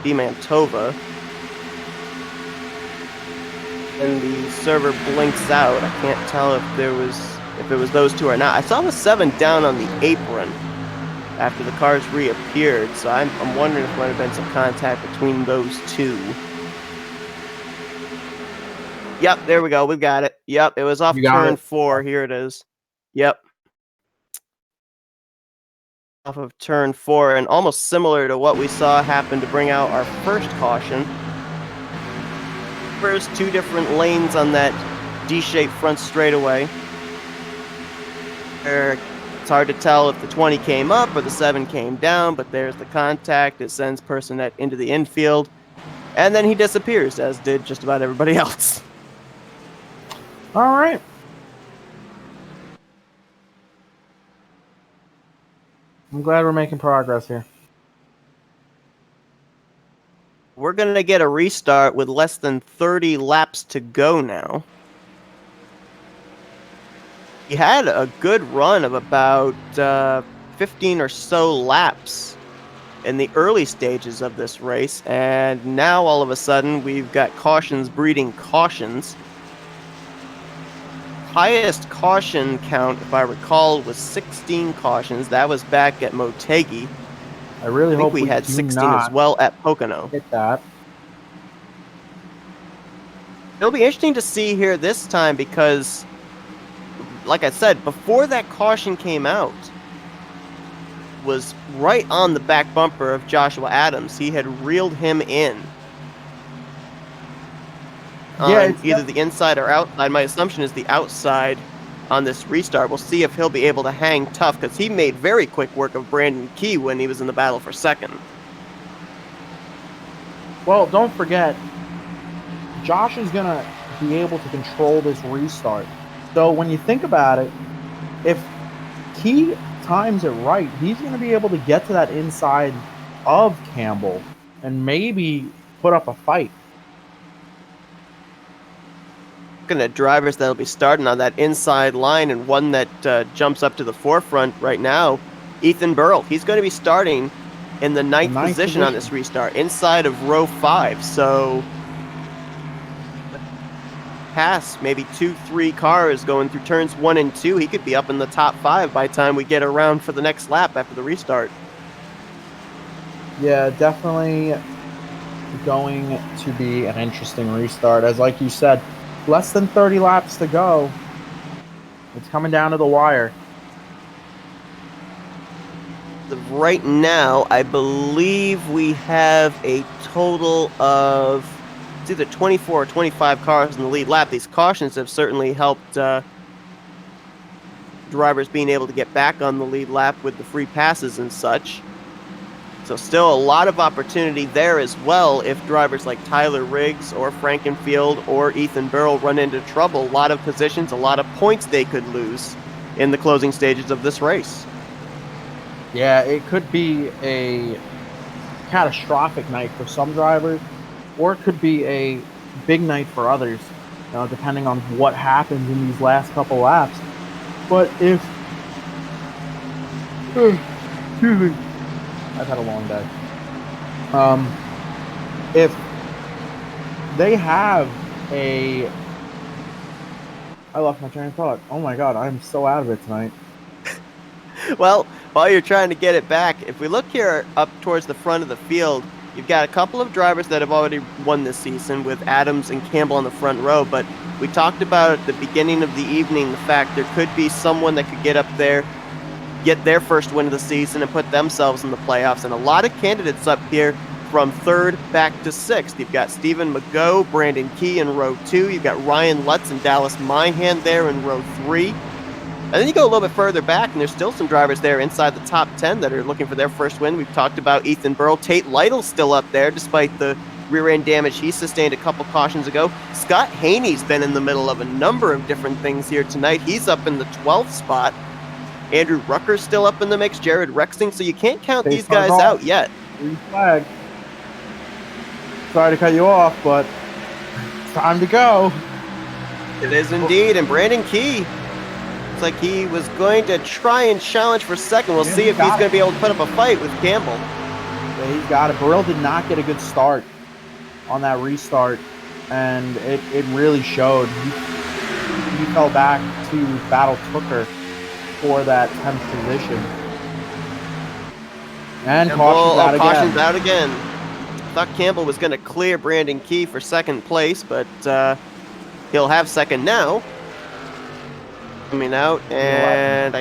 DiMantova. And the server blinks out. I can't tell if it was those two or not. I saw the 7 down on the apron after the cars reappeared, so I'm wondering if there might have been some contact between those two. Yep, there we go. We've got it. Yep, it was off turn 4. Here it is. Yep. Off of turn 4, and almost similar to what we saw happen to bring out our first caution. First 2 different lanes on that D-shaped front straightaway. It's hard to tell if the 20 came up or the 7 came down, but there's the contact. It sends Personette into the infield, and then he disappears, as did just about everybody else. All right. I'm glad we're making progress here. We're going to get a restart with less than 30 laps to go now. He had a good run of about 15 or so laps in the early stages of this race, and now all of a sudden we've got cautions breeding cautions. Highest caution count, if I recall, was 16 cautions. That was back at Motegi. I really hope we had 16 as well at Pocono. Hit that. It'll be interesting to see here this time because, like I said, before that caution came out, was right on the back bumper of Joshua Adams. He had reeled him in. On either the inside or outside. My assumption is the outside on this restart. We'll see if he'll be able to hang tough, because he made very quick work of Brandon Key when he was in the battle for second. Well, don't forget, Josh is going to be able to control this restart. So when you think about it, if Key times it right, he's going to be able to get to that inside of Campbell and maybe put up a fight. Looking at drivers that'll be starting on that inside line, and one that jumps up to the forefront right now, Ethan Burrell. He's going to be starting in the ninth position on this restart, inside of row 5. So pass maybe 2-3 cars going through turns 1 and 2, he could be up in the top 5 by the time we get around for the next lap after the restart. Yeah, definitely going to be an interesting restart. As like you said, less than 30 laps to go. It's coming down to the wire. Right now, I believe we have a total of it's either 24 or 25 cars in the lead lap. These cautions have certainly helped drivers being able to get back on the lead lap with the free passes and such. So still a lot of opportunity there as well if drivers like Tyler Riggs or Frankenfield or Ethan Burrell run into trouble. A lot of positions, a lot of points they could lose in the closing stages of this race. Yeah, it could be a catastrophic night for some drivers, or it could be a big night for others, depending on what happens in these last couple laps. But if excuse me, I've had a long day. If they have I lost my train of thought. Oh my god, I'm so out of it tonight. Well, while you're trying to get it back, if we look here up towards the front of the field, you've got a couple of drivers that have already won this season with Adams and Campbell on the front row, but we talked about at the beginning of the evening the fact there could be someone that could get up there, get their first win of the season and put themselves in the playoffs, and a lot of candidates up here from 3rd back to 6th. You've got Stephen McGough, Brandon Key in row 2, you've got Ryan Lutz and Dallas Myhan there in row 3. And then you go a little bit further back, and there's still some drivers there inside the top 10 that are looking for their first win. We've talked about Ethan Burrell. Tate Lytle's still up there, despite the rear-end damage he sustained a couple cautions ago. Scott Haney's been in the middle of a number of different things here tonight. He's up in the 12th spot. Andrew Rucker's still up in the mix. Jared Rexing, so you can't count these guys out yet. Green flag. Sorry to cut you off, but it's time to go. It is indeed, and Brandon Key, like he was going to try and challenge for second. We'll see if he's going to be able to put up a fight with Campbell. Yeah, he's got it. Burrell did not get a good start on that restart, and it really showed. He fell back to battle Tooker for that 10th position. And caution's out again. I thought Campbell was going to clear Brandon Key for second place, but he'll have second now. Coming out, and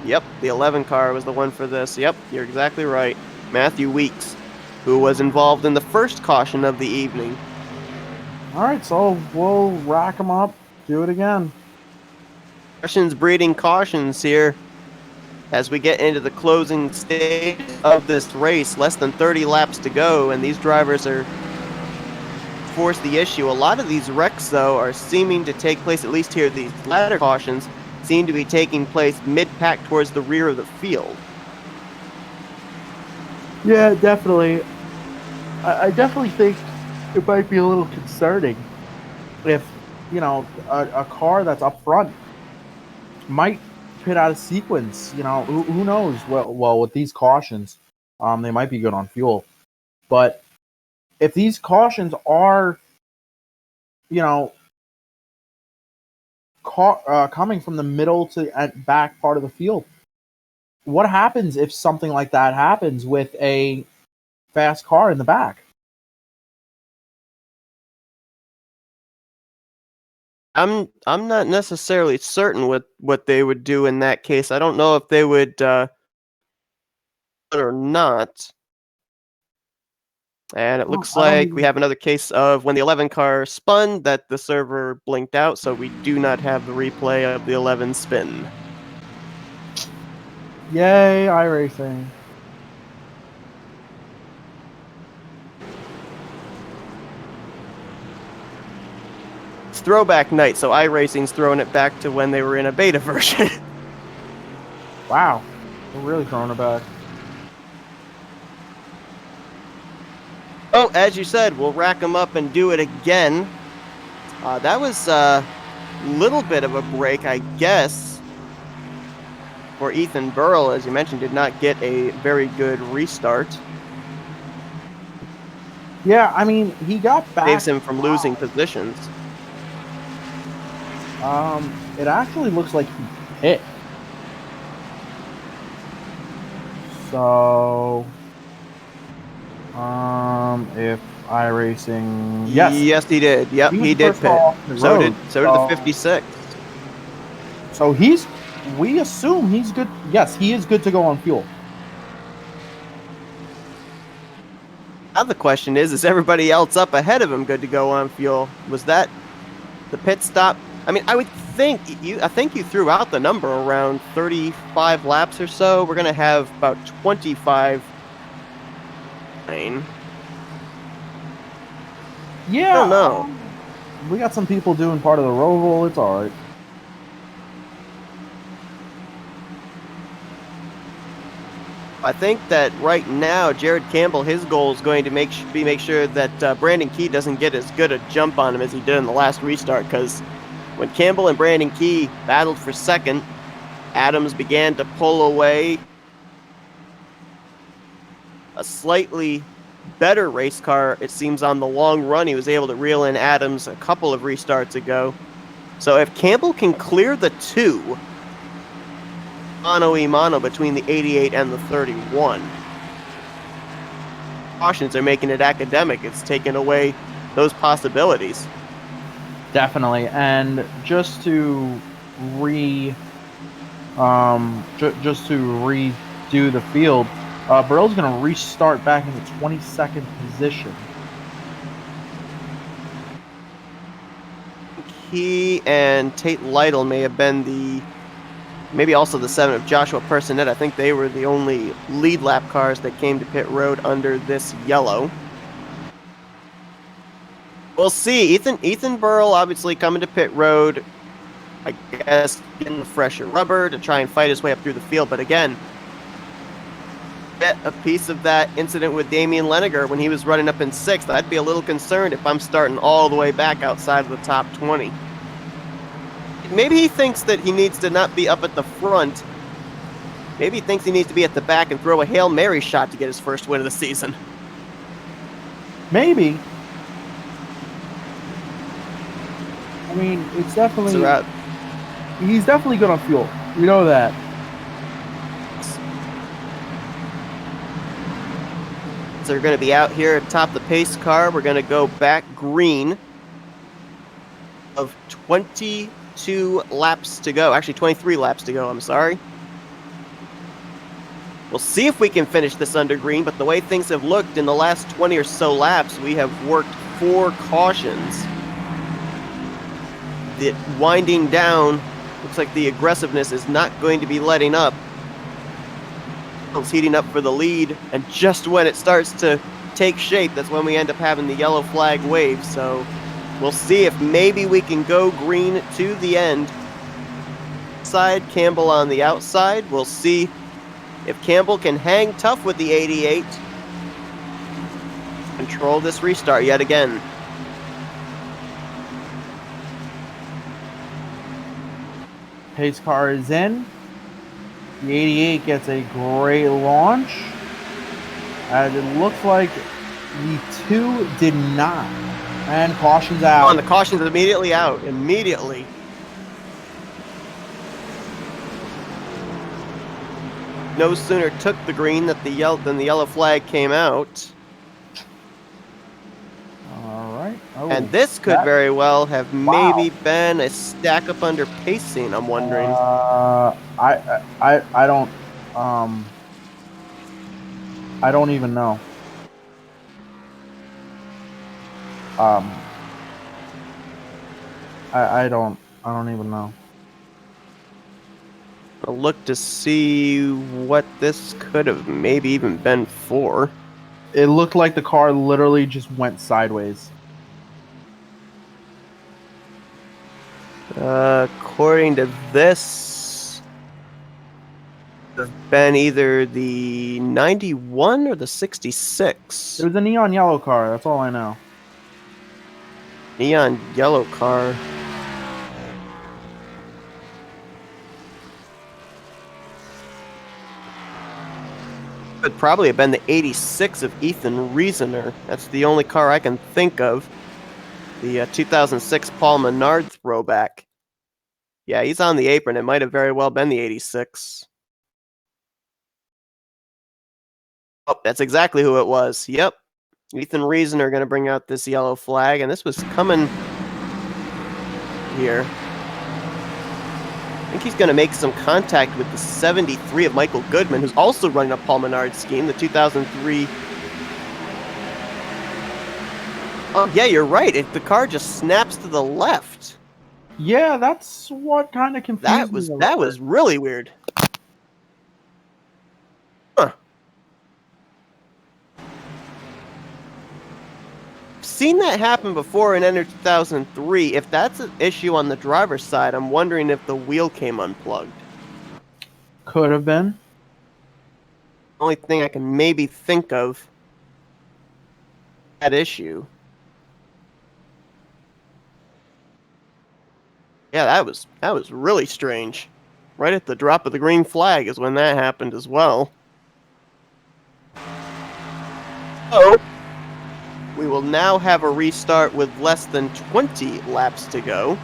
the 11 car was the one for this. Yep, you're exactly right. Matthew Weeks, who was involved in the first caution of the evening. All right, so we'll rack them up, do it again. Cautions breeding cautions here as we get into the closing stage of this race. Less than 30 laps to go, and these drivers are force the issue. A lot of these wrecks, though, are seeming to take place, at least here, these latter cautions seem to be taking place mid-pack towards the rear of the field. Yeah, definitely. I definitely think it might be a little concerning if, a car that's up front might pit out of sequence. Who knows? Well, with these cautions, they might be good on fuel. But if these cautions are, coming from the middle to back part of the field, what happens if something like that happens with a fast car in the back? I'm not necessarily certain what they would do in that case. I don't know if they would or not. And it looks like we have another case of when the 11 car spun that the server blinked out, so we do not have the replay of the 11 spin. Yay, iRacing. It's throwback night, so iRacing's throwing it back to when they were in a beta version. Wow, we're really throwing it back. Oh, as you said, we'll rack them up and do it again. That was a little bit of a break, I guess, for Ethan Burrell, as you mentioned, did not get a very good restart. Yeah, I mean, he got back. Saves him from losing positions. It actually looks like he hit. So, if iRacing, yes, Yes, he did. Yep, he was he the did first car pit. off the So road. did the 56. So we assume he's good. Yes, he is good to go on fuel. Now the question is everybody else up ahead of him good to go on fuel? Was that the pit stop? I mean, I think you threw out the number around 35 laps or so. We're gonna have about 25. Yeah, I don't know. We got some people doing part of the roval. It's all right. I think that right now, Jared Campbell, his goal is going to make sure that Brandon Key doesn't get as good a jump on him as he did in the last restart. Because when Campbell and Brandon Key battled for second, Adams began to pull away. A slightly better race car, it seems, on the long run. He was able to reel in Adams a couple of restarts ago. So if Campbell can clear the two, mano between the 88 and the 31, cautions are making it academic. It's taken away those possibilities. Definitely, and just to just to redo the field, Burrell's going to restart back in the 22nd position. He and Tate Lytle may have been maybe also the 7 of Joshua Personette. I think they were the only lead lap cars that came to pit road under this yellow. We'll see. Ethan Burrell obviously coming to pit road, I guess getting the fresher rubber to try and fight his way up through the field. But again, a piece of that incident with Damian Leniger when he was running up in 6th. I'd be a little concerned if I'm starting all the way back outside of the top 20. Maybe he thinks that he needs to not be up at the front. Maybe he thinks he needs to be at the back and throw a Hail Mary shot to get his first win of the season. Maybe. I mean, it's definitely... He's definitely good on fuel. We know that. So we're going to be out here atop the pace car. We're going to go back green of 22 laps to go. Actually, 23 laps to go, I'm sorry. We'll see if we can finish this under green, but the way things have looked in the last 20 or so laps, we have worked 4 cautions. The winding down, looks like the aggressiveness is not going to be letting up. It's heating up for the lead, and just when it starts to take shape, that's when we end up having the yellow flag wave. So we'll see if maybe we can go green to the end. Side, Campbell on the outside. We'll see if Campbell can hang tough with the 88. Control this restart yet again. Pace car is in. The 88 gets a great launch. And it looks like the 2 did not. And caution's out. And the caution's immediately out. Immediately. No sooner took the green than the yellow flag came out. All right. Oh, and this could very well have maybe been a stack up under pacing, I'm wondering. I don't I don't even know. I don't even know. I'll look to see what this could have maybe even been for. It looked like the car literally just went sideways. According to this, it have been either the 91 or the 66. It was a neon yellow car, that's all I know. Neon yellow car. Could probably have been the 86 of Ethan Riesener. That's the only car I can think of. The 2006 Paul Menard throwback. Yeah, he's on the apron. It might have very well been the 86. Oh, that's exactly who it was. Yep. Ethan Reason are going to bring out this yellow flag, and this was coming here. I think he's going to make some contact with the 73 of Michael Goodman, who's also running a Paul Menard scheme, the 2003. Oh, yeah, you're right. The car just snaps to the left. Yeah, that's what kind of confused me. That was really weird. Huh. Seen that happen before in Enter 2003. If that's an issue on the driver's side, I'm wondering if the wheel came unplugged. Could have been. Only thing I can maybe think of that issue. Yeah, that was really strange. Right at the drop of the green flag is when that happened as well. Oh, we will now have a restart with less than 20 laps to go.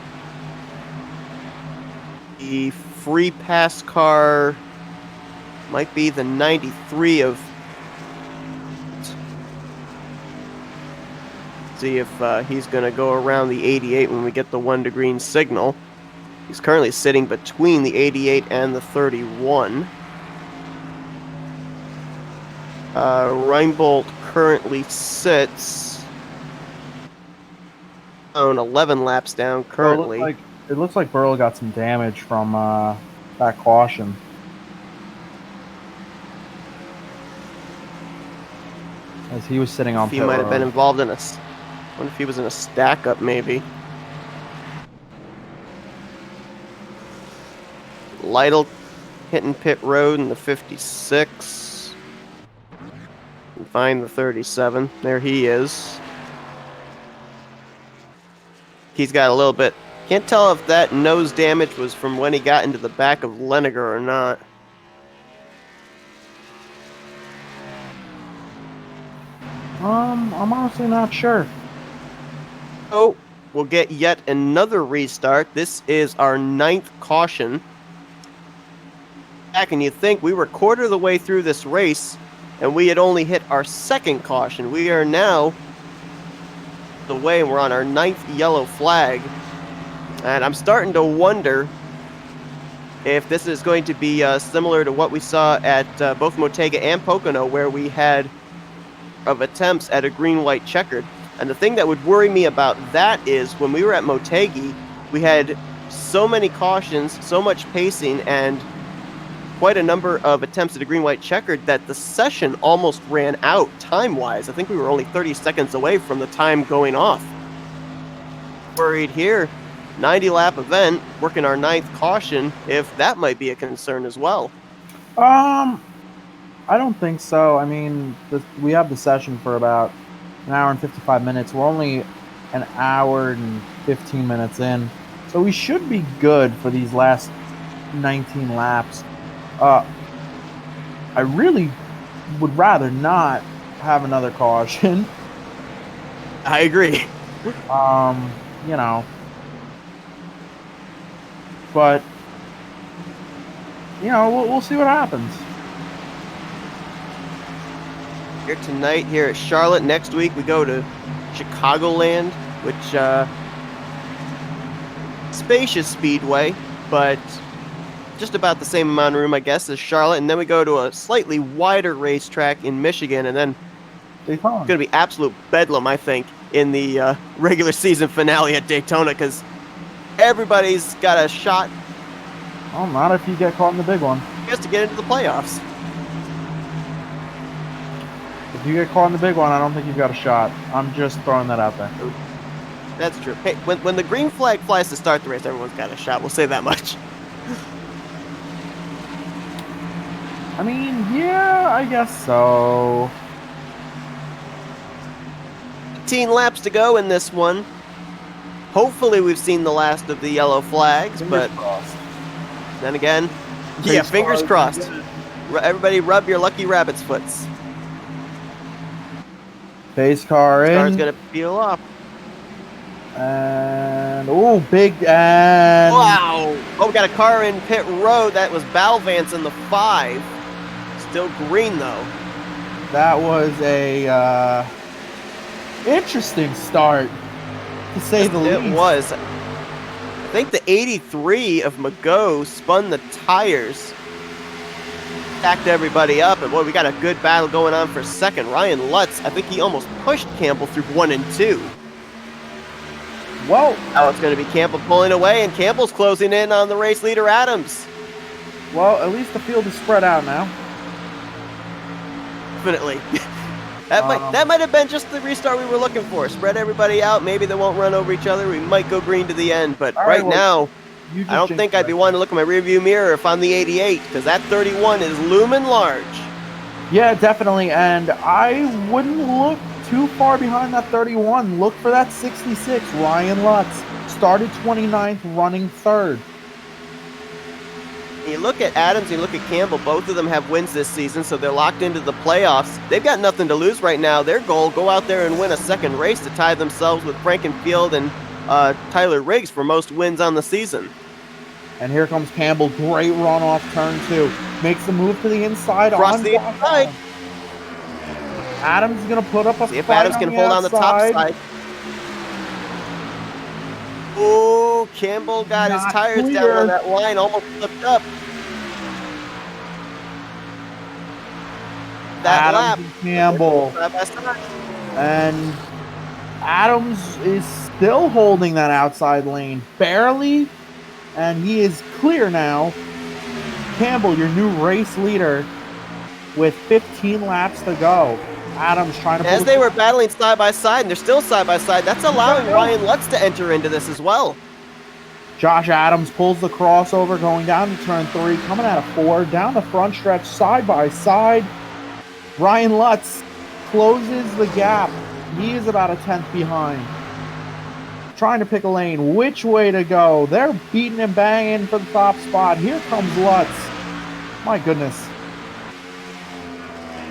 The free pass car might be the 93 of... See if he's going to go around the 88 when we get the 1 to green signal. He's currently sitting between the 88 and the 31. Reinbold currently sits on 11 laps down currently. It looks like Burl got some damage from that caution. As he was sitting on pit road. He might have been involved in a... I wonder if he was in a stack-up, maybe. Lytle hitting pit road in the 56. And find the 37. There he is. He's got a little bit... Can't tell if that nose damage was from when he got into the back of Leniger or not. I'm honestly not sure. Oh, we'll get yet another restart. This is our 9th caution. Back, and you think we were a quarter of the way through this race, and we had only hit our 2nd caution. We are now the way, and we're on our 9th yellow flag. And I'm starting to wonder if this is going to be similar to what we saw at both Motega and Pocono, where we had of attempts at a green-white checkered. And the thing that would worry me about that is when we were at Motegi, we had so many cautions, so much pacing, and quite a number of attempts at a green-white checkered that the session almost ran out time-wise. I think we were only 30 seconds away from the time going off. Worried here, 90-lap event, working our 9th caution, if that might be a concern as well. I don't think so. I mean, we have the session for about an hour and 55 minutes. We're only an hour and 15 minutes in. So we should be good for these last 19 laps. I really would rather not have another caution. I agree. You know. But, you know, we'll see what happens. Here tonight, here at Charlotte. Next week, we go to Chicagoland, which, spacious Speedway, but just about the same amount of room, I guess, as Charlotte. And then we go to a slightly wider racetrack in Michigan, and then it's going to be absolute bedlam, I think, in the regular season finale at Daytona, because everybody's got a shot. Oh, not if you get caught in the big one. Just to get into the playoffs. If you get caught in the big one, I don't think you've got a shot. I'm just throwing that out there. That's true. Hey, when the green flag flies to start the race, everyone's got a shot. We'll say that much. I mean, yeah, I guess so. 18 laps to go in this one. Hopefully we've seen the last of the yellow flags, but then again, yeah, fingers crossed. Everybody rub your lucky rabbit's foots. Pace car in. Car's gonna peel off. And oh, big and wow! Oh, we got a car in pit road. That was Balvance in the 5. Still green, though. That was a interesting start, to say the least. It was. I think the 83 of Mago spun the tires, stacked everybody up, and boy, we got a good battle going on for second. Ryan Lutz, I think he almost pushed Campbell through 1 and 2. Well, now it's going to be Campbell pulling away, and Campbell's closing in on the race leader, Adams. Well, at least the field is spread out now. Definitely. That might have been just the restart we were looking for. Spread everybody out. Maybe they won't run over each other. We might go green to the end. But right now, I don't think I'd be wanting to look in my rearview mirror if I'm the 88, because that 31 is looming large. Yeah, definitely. And I wouldn't look too far behind that 31. Look for that 66. Ryan Lutz started 29th, running 3rd. You look at Adams, you look at Campbell, both of them have wins this season, so they're locked into the playoffs. They've got nothing to lose right now. Their goal, go out there and win a second race to tie themselves with Frankenfield and Tyler Riggs for most wins on the season. And here comes Campbell. Great run off turn 2. Makes the move to the inside. Across the inside. Adams is going to put up a see if Adams can hold on the top side. Oh, Campbell got his tires down on that line, almost flipped up. That lap. Campbell. And Adams is still holding that outside lane, barely, and he is clear now. Campbell, your new race leader, with 15 laps to go. Adams trying to... As they were battling side by side, and they're still side by side, that's allowing Ryan Lutz to enter into this as well. Josh Adams pulls the crossover going down to turn 3, coming out of 4, down the front stretch, side by side. Ryan Lutz closes the gap. He is about a 10th behind. Trying to pick a lane. Which way to go? They're beating and banging for the top spot. Here comes Lutz. My goodness.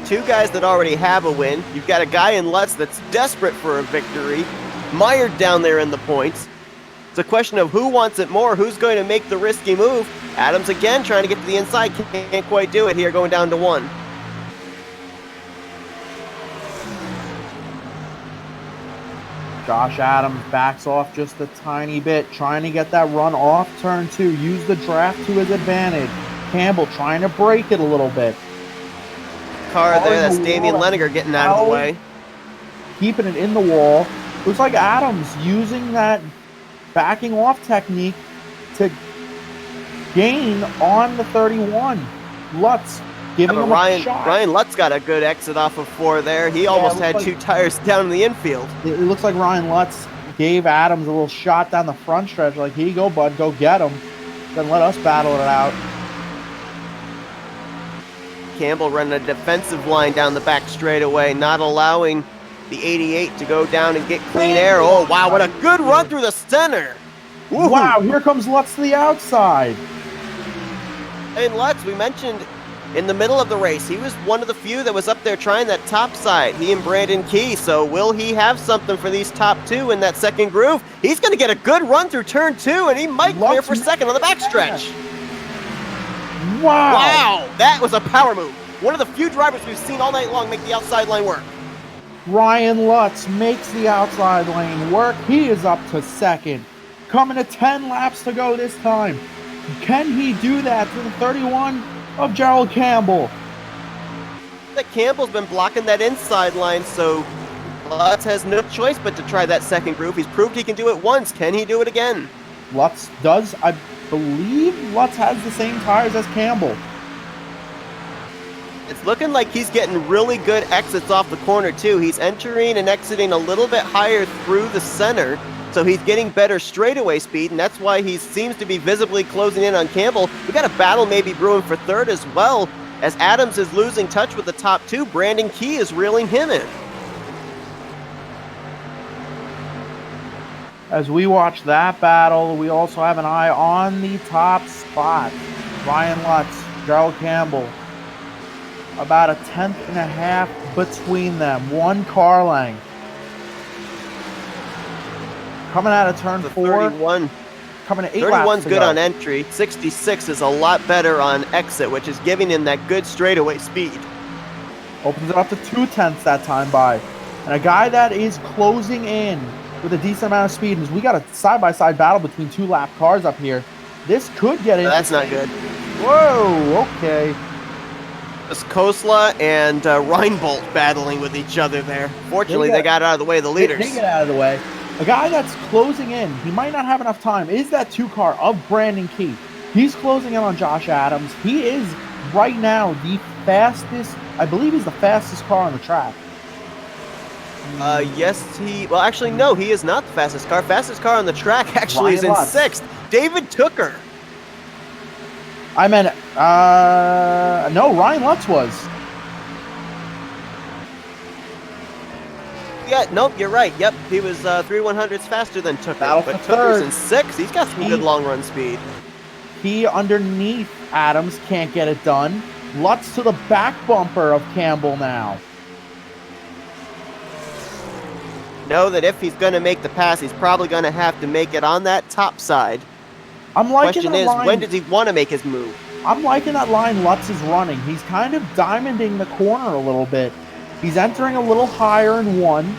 2 guys that already have a win. You've got a guy in Lutz that's desperate for a victory, mired down there in the points. It's a question of who wants it more, who's going to make the risky move. Adams again trying to get to the inside, can't quite do it here, going down to 1. Josh Adams backs off just a tiny bit, trying to get that run off turn 2, use the draft to his advantage. Campbell trying to break it a little bit. Car there, that's Damian Leninger getting out of the way. Keeping it in the wall. Looks like Adams using that backing off technique to gain on the 31. Lutz giving him a shot. Ryan Lutz got a good exit off of 4 there. He almost had 2 tires down in the infield. It looks like Ryan Lutz gave Adams a little shot down the front stretch, like, here you go, bud, go get him. Then let us battle it out. Campbell running a defensive line down the back straightaway, not allowing the 88 to go down and get clean air. Oh, wow, what a good run through the center. Woo-hoo. Wow, here comes Lutz to the outside. And Lutz, we mentioned in the middle of the race, he was one of the few that was up there trying that top side, he and Brandon Key. So will he have something for these top 2 in that second groove? He's going to get a good run through turn 2, and he might clear for second on the backstretch. Wow. Wow, that was a power move. One of the few drivers we've seen all night long make the outside line work. Ryan Lutz makes the outside lane work. He is up to second. Coming to 10 laps to go this time. Can he do that to the 31 of Gerald Campbell? That Campbell's been blocking that inside line, so Lutz has no choice but to try that second groove. He's proved he can do it once. Can he do it again? Lutz does. I believe Lutz has the same tires as Campbell. It's looking like he's getting really good exits off the corner, too. He's entering and exiting a little bit higher through the center, so he's getting better straightaway speed, and that's why he seems to be visibly closing in on Campbell. We got a battle maybe brewing for third as well, as Adams is losing touch with the top 2. Brandon Key is reeling him in. As we watch that battle, we also have an eye on the top spot. Ryan Lutz, Gerald Campbell. About a 10th and a half between them. 1 car length. Coming out of turn 4. 31. coming to 8 laps 31's to good go. on entry. 66 is a lot better on exit, which is giving him that good straightaway speed. Opens it up to 2/10 that time by. And a guy that is closing in with a decent amount of speed. As we got a side-by-side battle between 2 lap cars up here. This could get No, that's not good. Whoa, okay. It's Kosla and Reinbold battling with each other there. Fortunately, they got out of the way of the leaders. They get out of the way. A guy that's closing in, he might not have enough time, is that 2 car of Brandon Key. He's closing in on Josh Adams. He is right now the fastest, I believe he's the fastest car on the track. Yes, well, actually, no, he is not the fastest car. Fastest car on the track actually is in 6th. David Tooker. I meant, no, Ryan Lutz was. Yeah, nope, you're right. Yep, he was 3/100ths faster than Tooker. But Tooker's in 6th. He's got some good long run speed. He underneath Adams can't get it done. Lutz to the back bumper of Campbell now. Know that if he's going to make the pass, he's probably going to have to make it on that top side. I'm liking Question that is, line. when does he want to make his move? I'm liking that line Lutz is running. He's kind of diamonding the corner a little bit. He's entering a little higher in 1,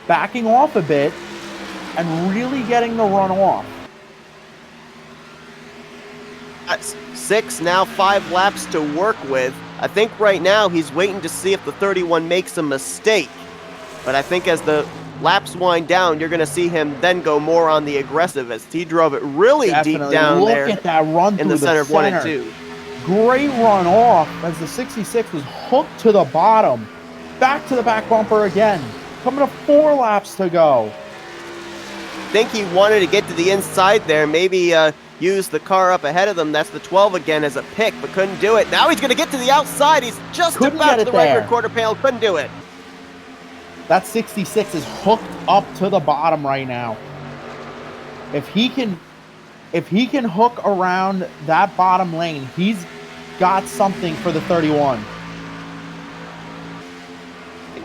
backing off a bit, and really getting the run off. That's 6, now 5 laps to work with. I think right now he's waiting to see if the 31 makes a mistake. But I think as the laps wind down, you're going to see him then go more on the aggressive as he drove it really deep down Look there at that run in the center of 1 and 2. Great run off as the 66 was hooked to the bottom. Back to the back bumper again. Coming to 4 laps to go. I think he wanted to get to the inside there, maybe use the car up ahead of them. That's the 12 again as a pick, but couldn't do it. Now he's going to get to the outside. He's just about to the record quarter panel. Couldn't do it. That 66 is hooked up to the bottom right now. If he can hook around that bottom lane, he's got something for the 31.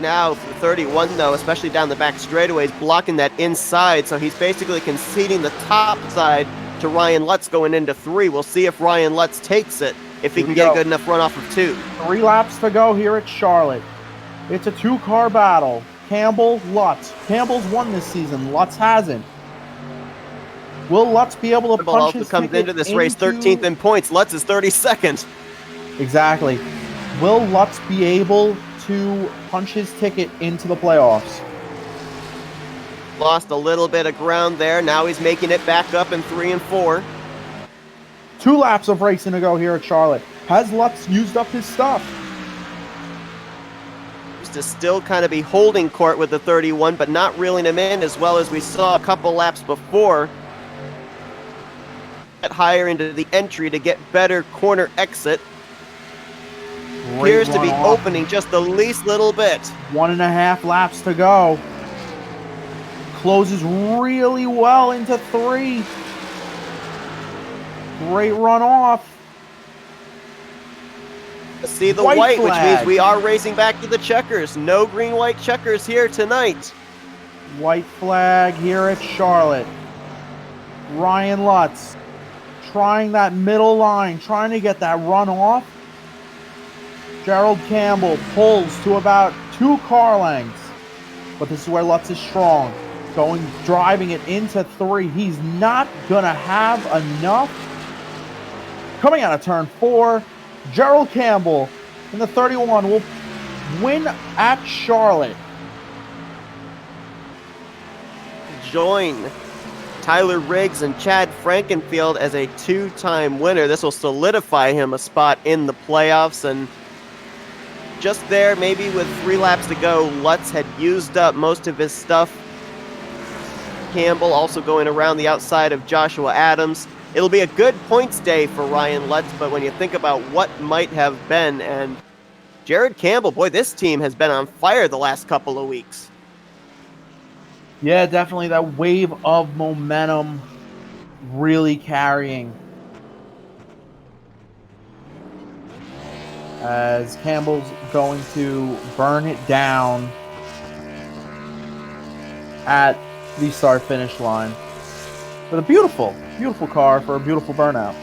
Now, for the 31, though, especially down the back straightaway, he's blocking that inside, so he's basically conceding the top side to Ryan Lutz going into 3. We'll see if Ryan Lutz takes it, if he can get a good enough run off of 2. 3 laps to go here at Charlotte. It's a 2-car battle. Campbell, Lutz. Campbell's won this season. Lutz hasn't. Will Lutz be able to punch his comes into this race 13th in points. Lutz is 32nd. Exactly. Will Lutz be able to punch his ticket into the playoffs? Lost a little bit of ground there. Now he's making it back up in 3 and 4. 2 laps of racing to go here at Charlotte. Has Lutz used up his stuff? To still kind of be holding court with the 31, but not reeling him in as well as we saw a couple laps before. Get higher into the entry to get better corner exit. Appears to be opening just the least little bit. 1.5 laps to go. Closes really well into 3. Great run off. See the white, which means we are racing back to the checkers. No green-white checkers here tonight. White flag here at Charlotte. Ryan Lutz trying that middle line, trying to get that run off. Gerald Campbell pulls to about 2 car lengths. But this is where Lutz is strong. Driving it into 3. He's not going to have enough. Coming out of turn 4. Gerald Campbell in the 31 will win at Charlotte. Join Tyler Riggs and Chad Frankenfield as a 2-time winner. This will solidify him a spot in the playoffs. And just there, maybe with 3 laps to go, Lutz had used up most of his stuff. Campbell also going around the outside of Joshua Adams. It'll be a good points day for Ryan Lutz, but when you think about what might have been, and Jared Campbell, boy, this team has been on fire the last couple of weeks. Yeah, definitely that wave of momentum really carrying. As Campbell's going to burn it down at the start-finish line. But a beautiful, beautiful car for a beautiful burnout.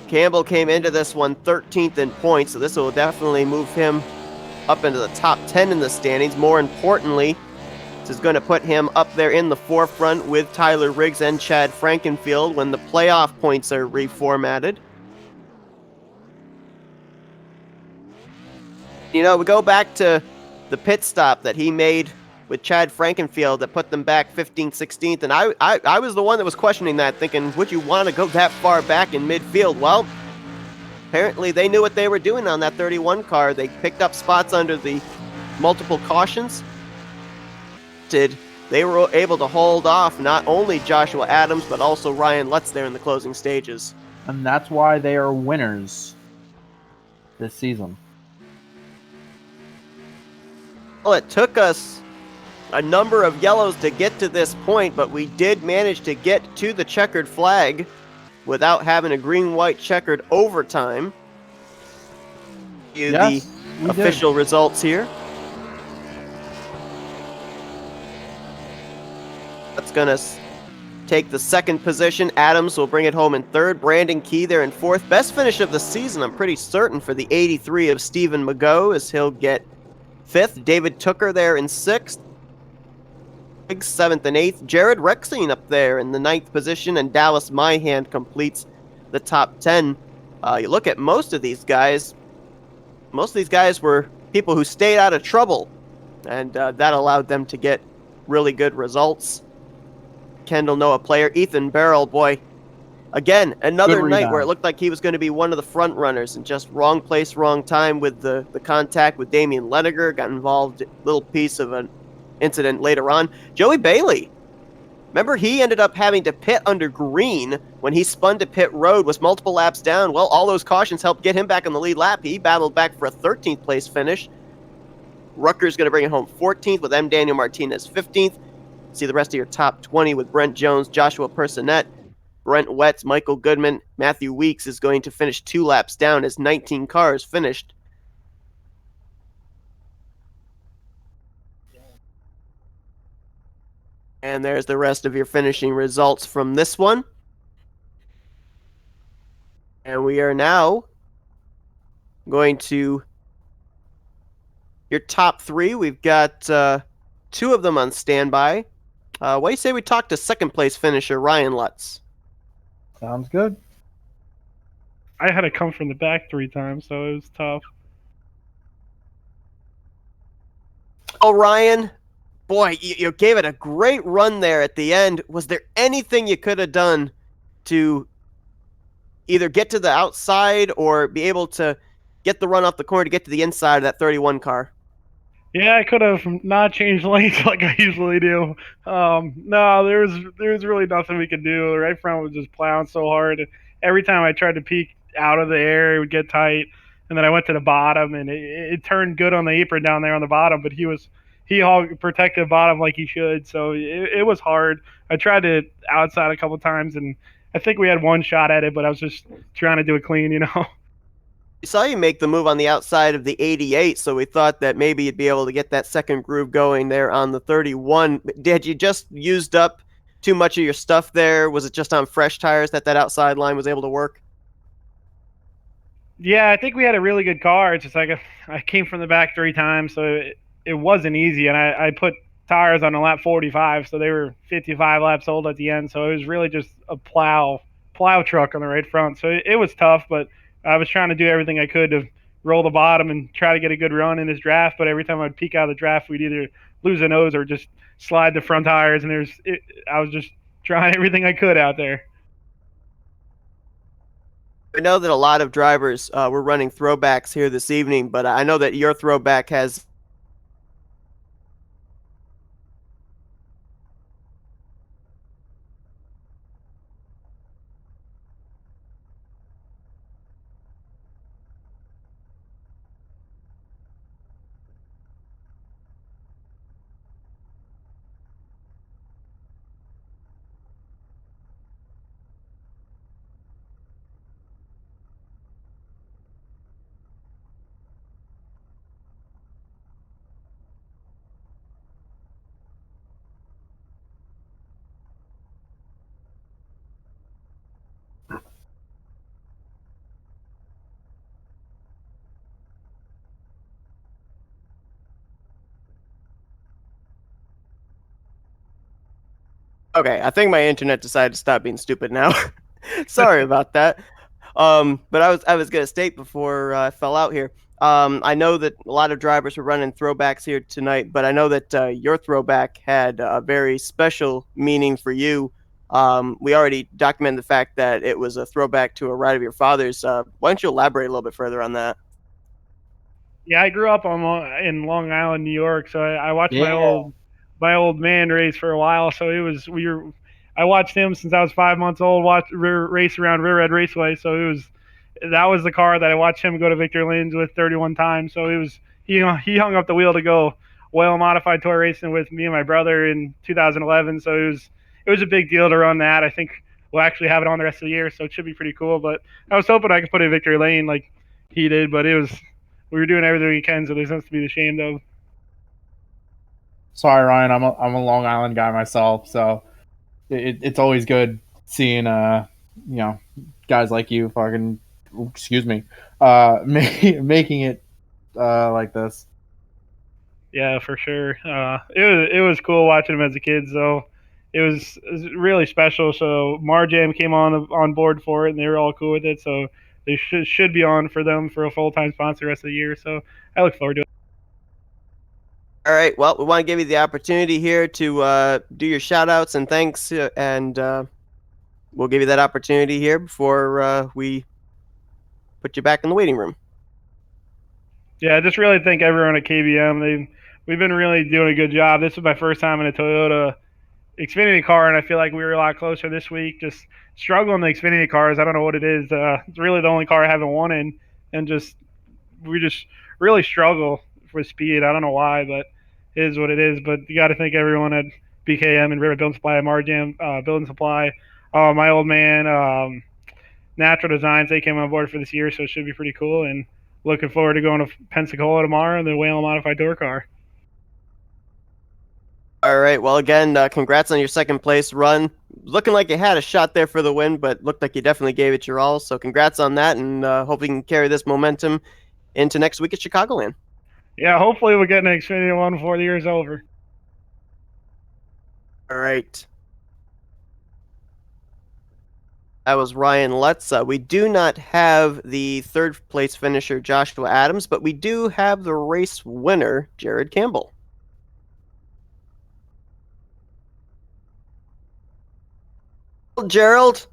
Campbell came into this one 13th in points, so this will definitely move him up into the top 10 in the standings. More importantly, this is going to put him up there in the forefront with Tyler Riggs and Chad Frankenfield when the playoff points are reformatted. You know, we go back to the pit stop that he made with Chad Frankenfield that put them back 15th, 16th, and I was the one that was questioning that, thinking, would you want to go that far back in midfield? Well, apparently they knew what they were doing on that 31 car. They picked up spots under the multiple cautions. They were able to hold off not only Joshua Adams, but also Ryan Lutz there in the closing stages. And that's why they are winners this season. Well, it took us a number of yellows to get to this point, but we did manage to get to the checkered flag without having a green-white checkered overtime. Yes, the official results here. That's going to take the second position. Adams will bring it home in third. Brandon Key there in fourth. Best finish of the season, I'm pretty certain, for the 83 of Stephen Magot, as he'll get fifth. David Tooker there in sixth. Seventh and eighth. Jared Rexine up there in the ninth position, and Dallas Myhand completes the top 10. You look at most of these guys were people who stayed out of trouble, and that allowed them to get really good results. Kendall Noah player, Ethan Barrell, boy, again, another night where it looked like he was going to be one of the front runners, and just wrong place, wrong time with the contact with Damian Leniger. Got involved, little piece of an incident later on. Joey Bailey, remember he ended up having to pit under green when he spun to pit road, was multiple laps down. Well, all those cautions helped get him back on the lead lap. He battled back for a 13th place finish. Rutger's going to bring it home 14th with M. Daniel Martinez 15th. See the rest of your top 20 with Brent Jones, Joshua Personette, Brent Wetz, Michael Goodman. Matthew Weeks is going to finish 2 laps down as 19 cars finished. And there's the rest of your finishing results from this one. And we are now going to your top 3. We've got 2 of them on standby. What do you say we talk to second place finisher Ryan Lutz? Sounds good. I had to come from the back 3 times, so it was tough. Oh, Ryan, boy, you gave it a great run there at the end. Was there anything you could have done to either get to the outside or be able to get the run off the corner to get to the inside of that 31 car? Yeah, I could have not changed lanes like I usually do. No, there was really nothing we could do. The right front was just plowing so hard. Every time I tried to peek out of the air, it would get tight. And then I went to the bottom, and it turned good on the apron down there on the bottom. But he all protected the bottom like he should, so it was hard. I tried to outside a couple times, and I think we had one shot at it, but I was just trying to do it clean, you know. We saw you make the move on the outside of the 88, so we thought that maybe you'd be able to get that second groove going there on the 31. Had you just used up too much of your stuff there? Was it just on fresh tires that outside line was able to work? Yeah, I think we had a really good car. It's just like I came from the back 3 times, so it wasn't easy. And I put tires on a lap 45, so they were 55 laps old at the end. So it was really just a plow truck on the right front. So it was tough, but I was trying to do everything I could to roll the bottom and try to get a good run in this draft. But every time I'd peek out of the draft, we'd either lose a nose or just slide the front tires. And I was just trying everything I could out there. I know that a lot of drivers were running throwbacks here this evening, but I know that your throwback has Okay, I think my internet decided to stop being stupid now. Sorry about that. But I was gonna state before I fell out here. I know that a lot of drivers were running throwbacks here tonight, but I know that your throwback had a very special meaning for you. We already documented the fact that it was a throwback to a ride of your father's. Why don't you elaborate a little bit further on that? Yeah, I grew up in Long Island, New York, so I watched Yeah. my old man race for a while. So I watched him since I was 5 months old. Watch race around River Red Raceway. So that was the car that I watched him go to Victor Lynn's with 31 times. So he hung up the wheel to go well modified toy racing with me and my brother in 2011. So it was a big deal to run that. I think we'll actually have it on the rest of the year, so it should be pretty cool. But I was hoping I could put it in Victory Lane like he did, but we were doing everything we can, so there's nothing to be ashamed of. Sorry, Ryan. I'm a Long Island guy myself, so it's always good seeing you know guys like you fucking excuse me making it like this. Yeah, for sure. It was cool watching him as a kid. So it was really special. So Marjam came on board for it, and they were all cool with it. So they should be on for them for a full time sponsor the rest of the year. So I look forward to it. All right. Well, we want to give you the opportunity here to do your shout outs and thanks, and we'll give you that opportunity here before we put you back in the waiting room. Yeah, I just really thank everyone at KBM. We've been really doing a good job. This was my first time in a Toyota Xfinity car, and I feel like we were a lot closer this week. Just struggling the Xfinity cars. I don't know what it is. It's really the only car I haven't won in, and we just really struggle with speed. I don't know why, but it is what it is. But you got to thank everyone at BKM and River Building Supply, Marjam Building Supply, my old man, Natural Designs. They came on board for this year, so it should be pretty cool. And looking forward to going to Pensacola tomorrow in the Whalen Modified Tour car. All right. Well, again, congrats on your second place run. Looking like you had a shot there for the win, but looked like you definitely gave it your all. So congrats on that, and hope we can carry this momentum into next week at Chicagoland. Yeah, hopefully we'll get an Xfinity one before the year's over. All right. That was Ryan Lutz. We do not have the third place finisher, Joshua Adams, but we do have the race winner, Jared Campbell. Well, Gerald,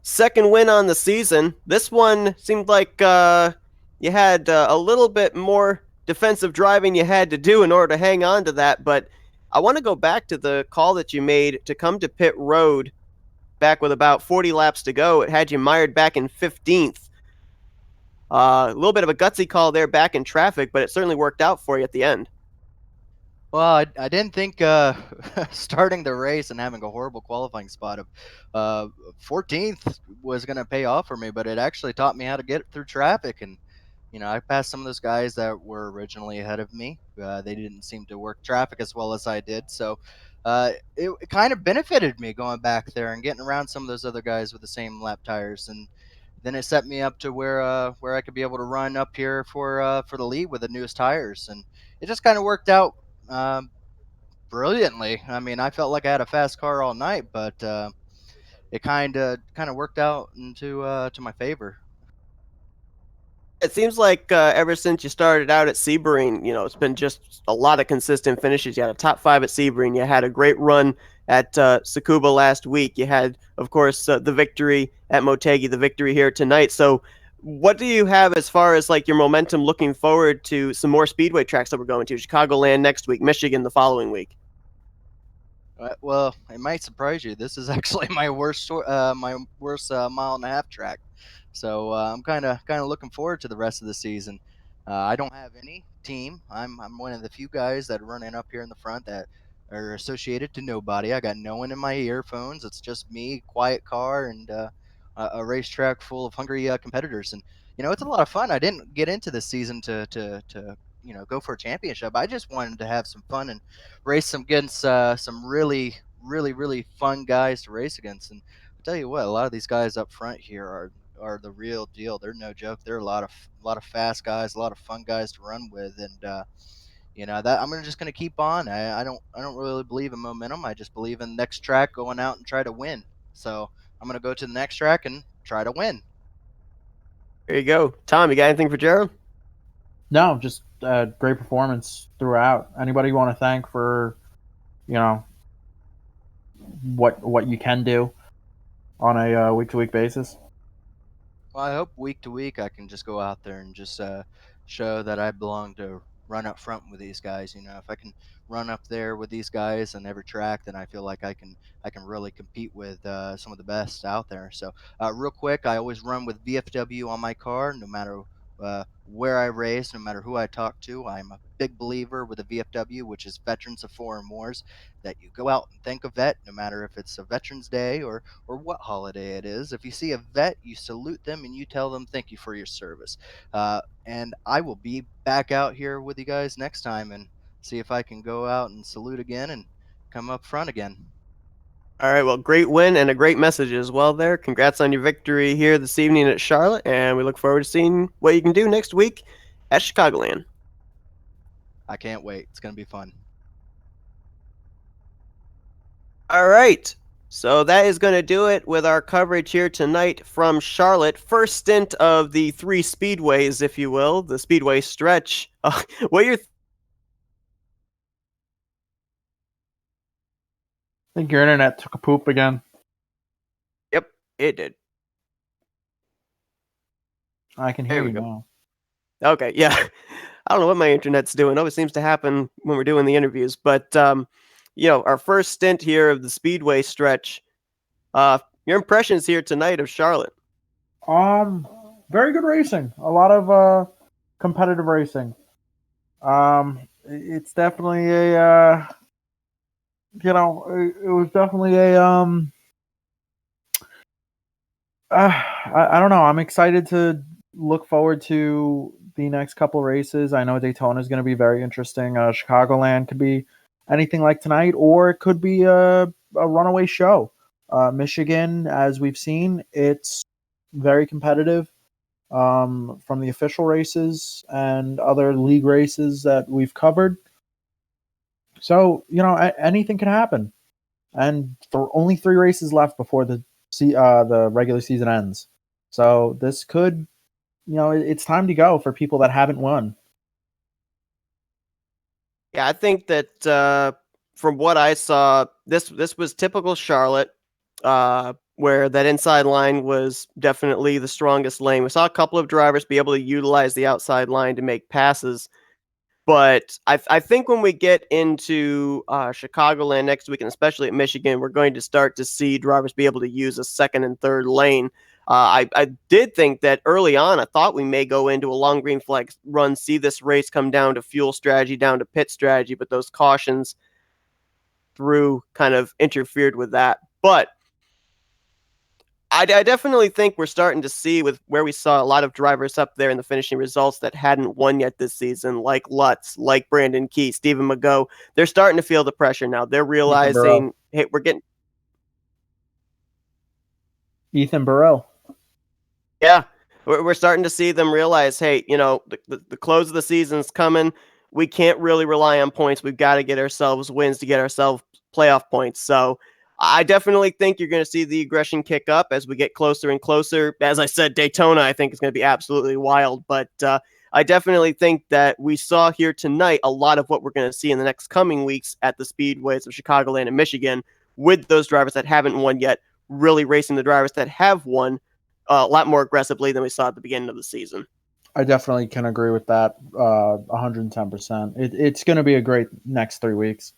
second win on the season. This one seemed like you had a little bit more defensive driving you had to do in order to hang on to that, but I want to go back to the call that you made to come to pit road back with about 40 laps to go. It had you mired back in 15th. A little bit of a gutsy call there back in traffic, but it certainly worked out for you at the end. Well, I didn't think starting the race and having a horrible qualifying spot of 14th was going to pay off for me, but it actually taught me how to get through traffic. And, I passed some of those guys that were originally ahead of me. They didn't seem to work traffic as well as I did. So it kind of benefited me going back there and getting around some of those other guys with the same lap tires. And then it set me up to where I could be able to run up here for the lead with the newest tires. And it just kind of worked out brilliantly. I mean, I felt like I had a fast car all night, but it kind of worked out into to my favor. It seems like ever since you started out at Sebring, it's been just a lot of consistent finishes. You had a top 5 at Sebring. You had a great run at Tsukuba last week. You had, of course, the victory at Motegi, the victory here tonight. So what do you have as far as like your momentum looking forward to some more Speedway tracks that we're going to? Chicagoland next week, Michigan the following week. Well, it might surprise you. This is actually my worst mile and a half track. So I'm kind of looking forward to the rest of the season. I don't have any team. I'm one of the few guys that are running up here in the front that are associated to nobody. I got no one in my earphones. It's just me, quiet car, and a racetrack full of hungry competitors. And it's a lot of fun. I didn't get into this season to go for a championship. I just wanted to have some fun and race against some really, really, really fun guys to race against. And I tell you what, a lot of these guys up front here are the real deal. They're no joke. They're a lot of fast guys, a lot of fun guys to run with, and that I'm just gonna keep on. I don't really believe in momentum. I just believe in next track going out and try to win. So I'm gonna go to the next track and try to win. There you go. Tom, you got anything for Gerald? No, just great performance throughout. Anybody you want to thank for, you know, what you can do on a week to week basis? Well, I hope week to week I can just go out there and just show that I belong to run up front with these guys. If I can run up there with these guys on every track, then I feel like I can really compete with some of the best out there. So, real quick, I always run with VFW on my car, no matter where I race, no matter who I talk to. I'm a big believer with the VFW, which is Veterans of Foreign Wars, that you go out and thank a vet, no matter if it's a Veterans Day or what holiday it is. If you see a vet, you salute them and you tell them thank you for your service. And I will be back out here with you guys next time and see if I can go out and salute again and come up front again. All right, well, great win and a great message as well there. Congrats on your victory here this evening at Charlotte, and we look forward to seeing what you can do next week at Chicagoland. I can't wait. It's going to be fun. All right, so that is going to do it with our coverage here tonight from Charlotte. First stint of the 3 speedways, if you will, the speedway stretch. What are your I think your internet took a poop again. Yep, it did. I can There hear we you go. now. Okay, yeah. I don't know what my internet's doing. Always seems to happen when we're doing the interviews. But our first stint here of the Speedway stretch. Your impressions here tonight of Charlotte? Very good racing. A lot of competitive racing. It's definitely a it was definitely a I don't know. I'm excited to look forward to the next couple races. I know Daytona is going to be very interesting. Chicagoland could be anything like tonight, or it could be a runaway show. Michigan, as we've seen, it's very competitive from the official races and other league races that we've covered. So, anything can happen. And only 3 races left before the regular season ends. So this could, it's time to go for people that haven't won. Yeah, I think that from what I saw, this was typical Charlotte, where that inside line was definitely the strongest lane. We saw a couple of drivers be able to utilize the outside line to make passes. But I think when we get into Chicagoland next week, and especially at Michigan, we're going to start to see drivers be able to use a second and third lane. I did think that early on, I thought we may go into a long green flag run, see this race come down to fuel strategy, down to pit strategy, but those cautions through kind of interfered with that. But I definitely think we're starting to see with where we saw a lot of drivers up there in the finishing results that hadn't won yet this season, like Lutz, like Brandon Key, Stephen McGough. They're starting to feel the pressure now. They're realizing, hey, we're getting Ethan Burrell. Yeah, we're starting to see them realize, hey, the close of the season's coming. We can't really rely on points. We've got to get ourselves wins to get ourselves playoff points. So I definitely think you're going to see the aggression kick up as we get closer and closer. As I said, Daytona, I think, is going to be absolutely wild. But I definitely think that we saw here tonight a lot of what we're going to see in the next coming weeks at the speedways of Chicagoland and Michigan, with those drivers that haven't won yet really racing the drivers that have won a lot more aggressively than we saw at the beginning of the season. I definitely can agree with that 110%. It's going to be a great next 3 weeks.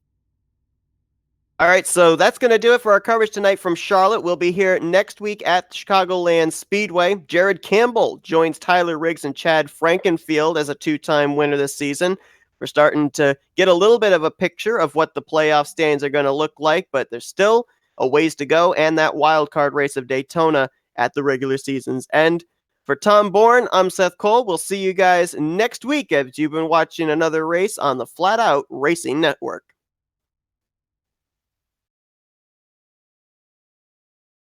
All right, so that's going to do it for our coverage tonight from Charlotte. We'll be here next week at Chicagoland Speedway. Jared Campbell joins Tyler Riggs and Chad Frankenfield as a 2-time winner this season. We're starting to get a little bit of a picture of what the playoff stands are going to look like, but there's still a ways to go, and that wild card race of Daytona at the regular season's end. For Tom Bourne, I'm Seth Cole. We'll see you guys next week as you've been watching another race on the Flatout Racing Network.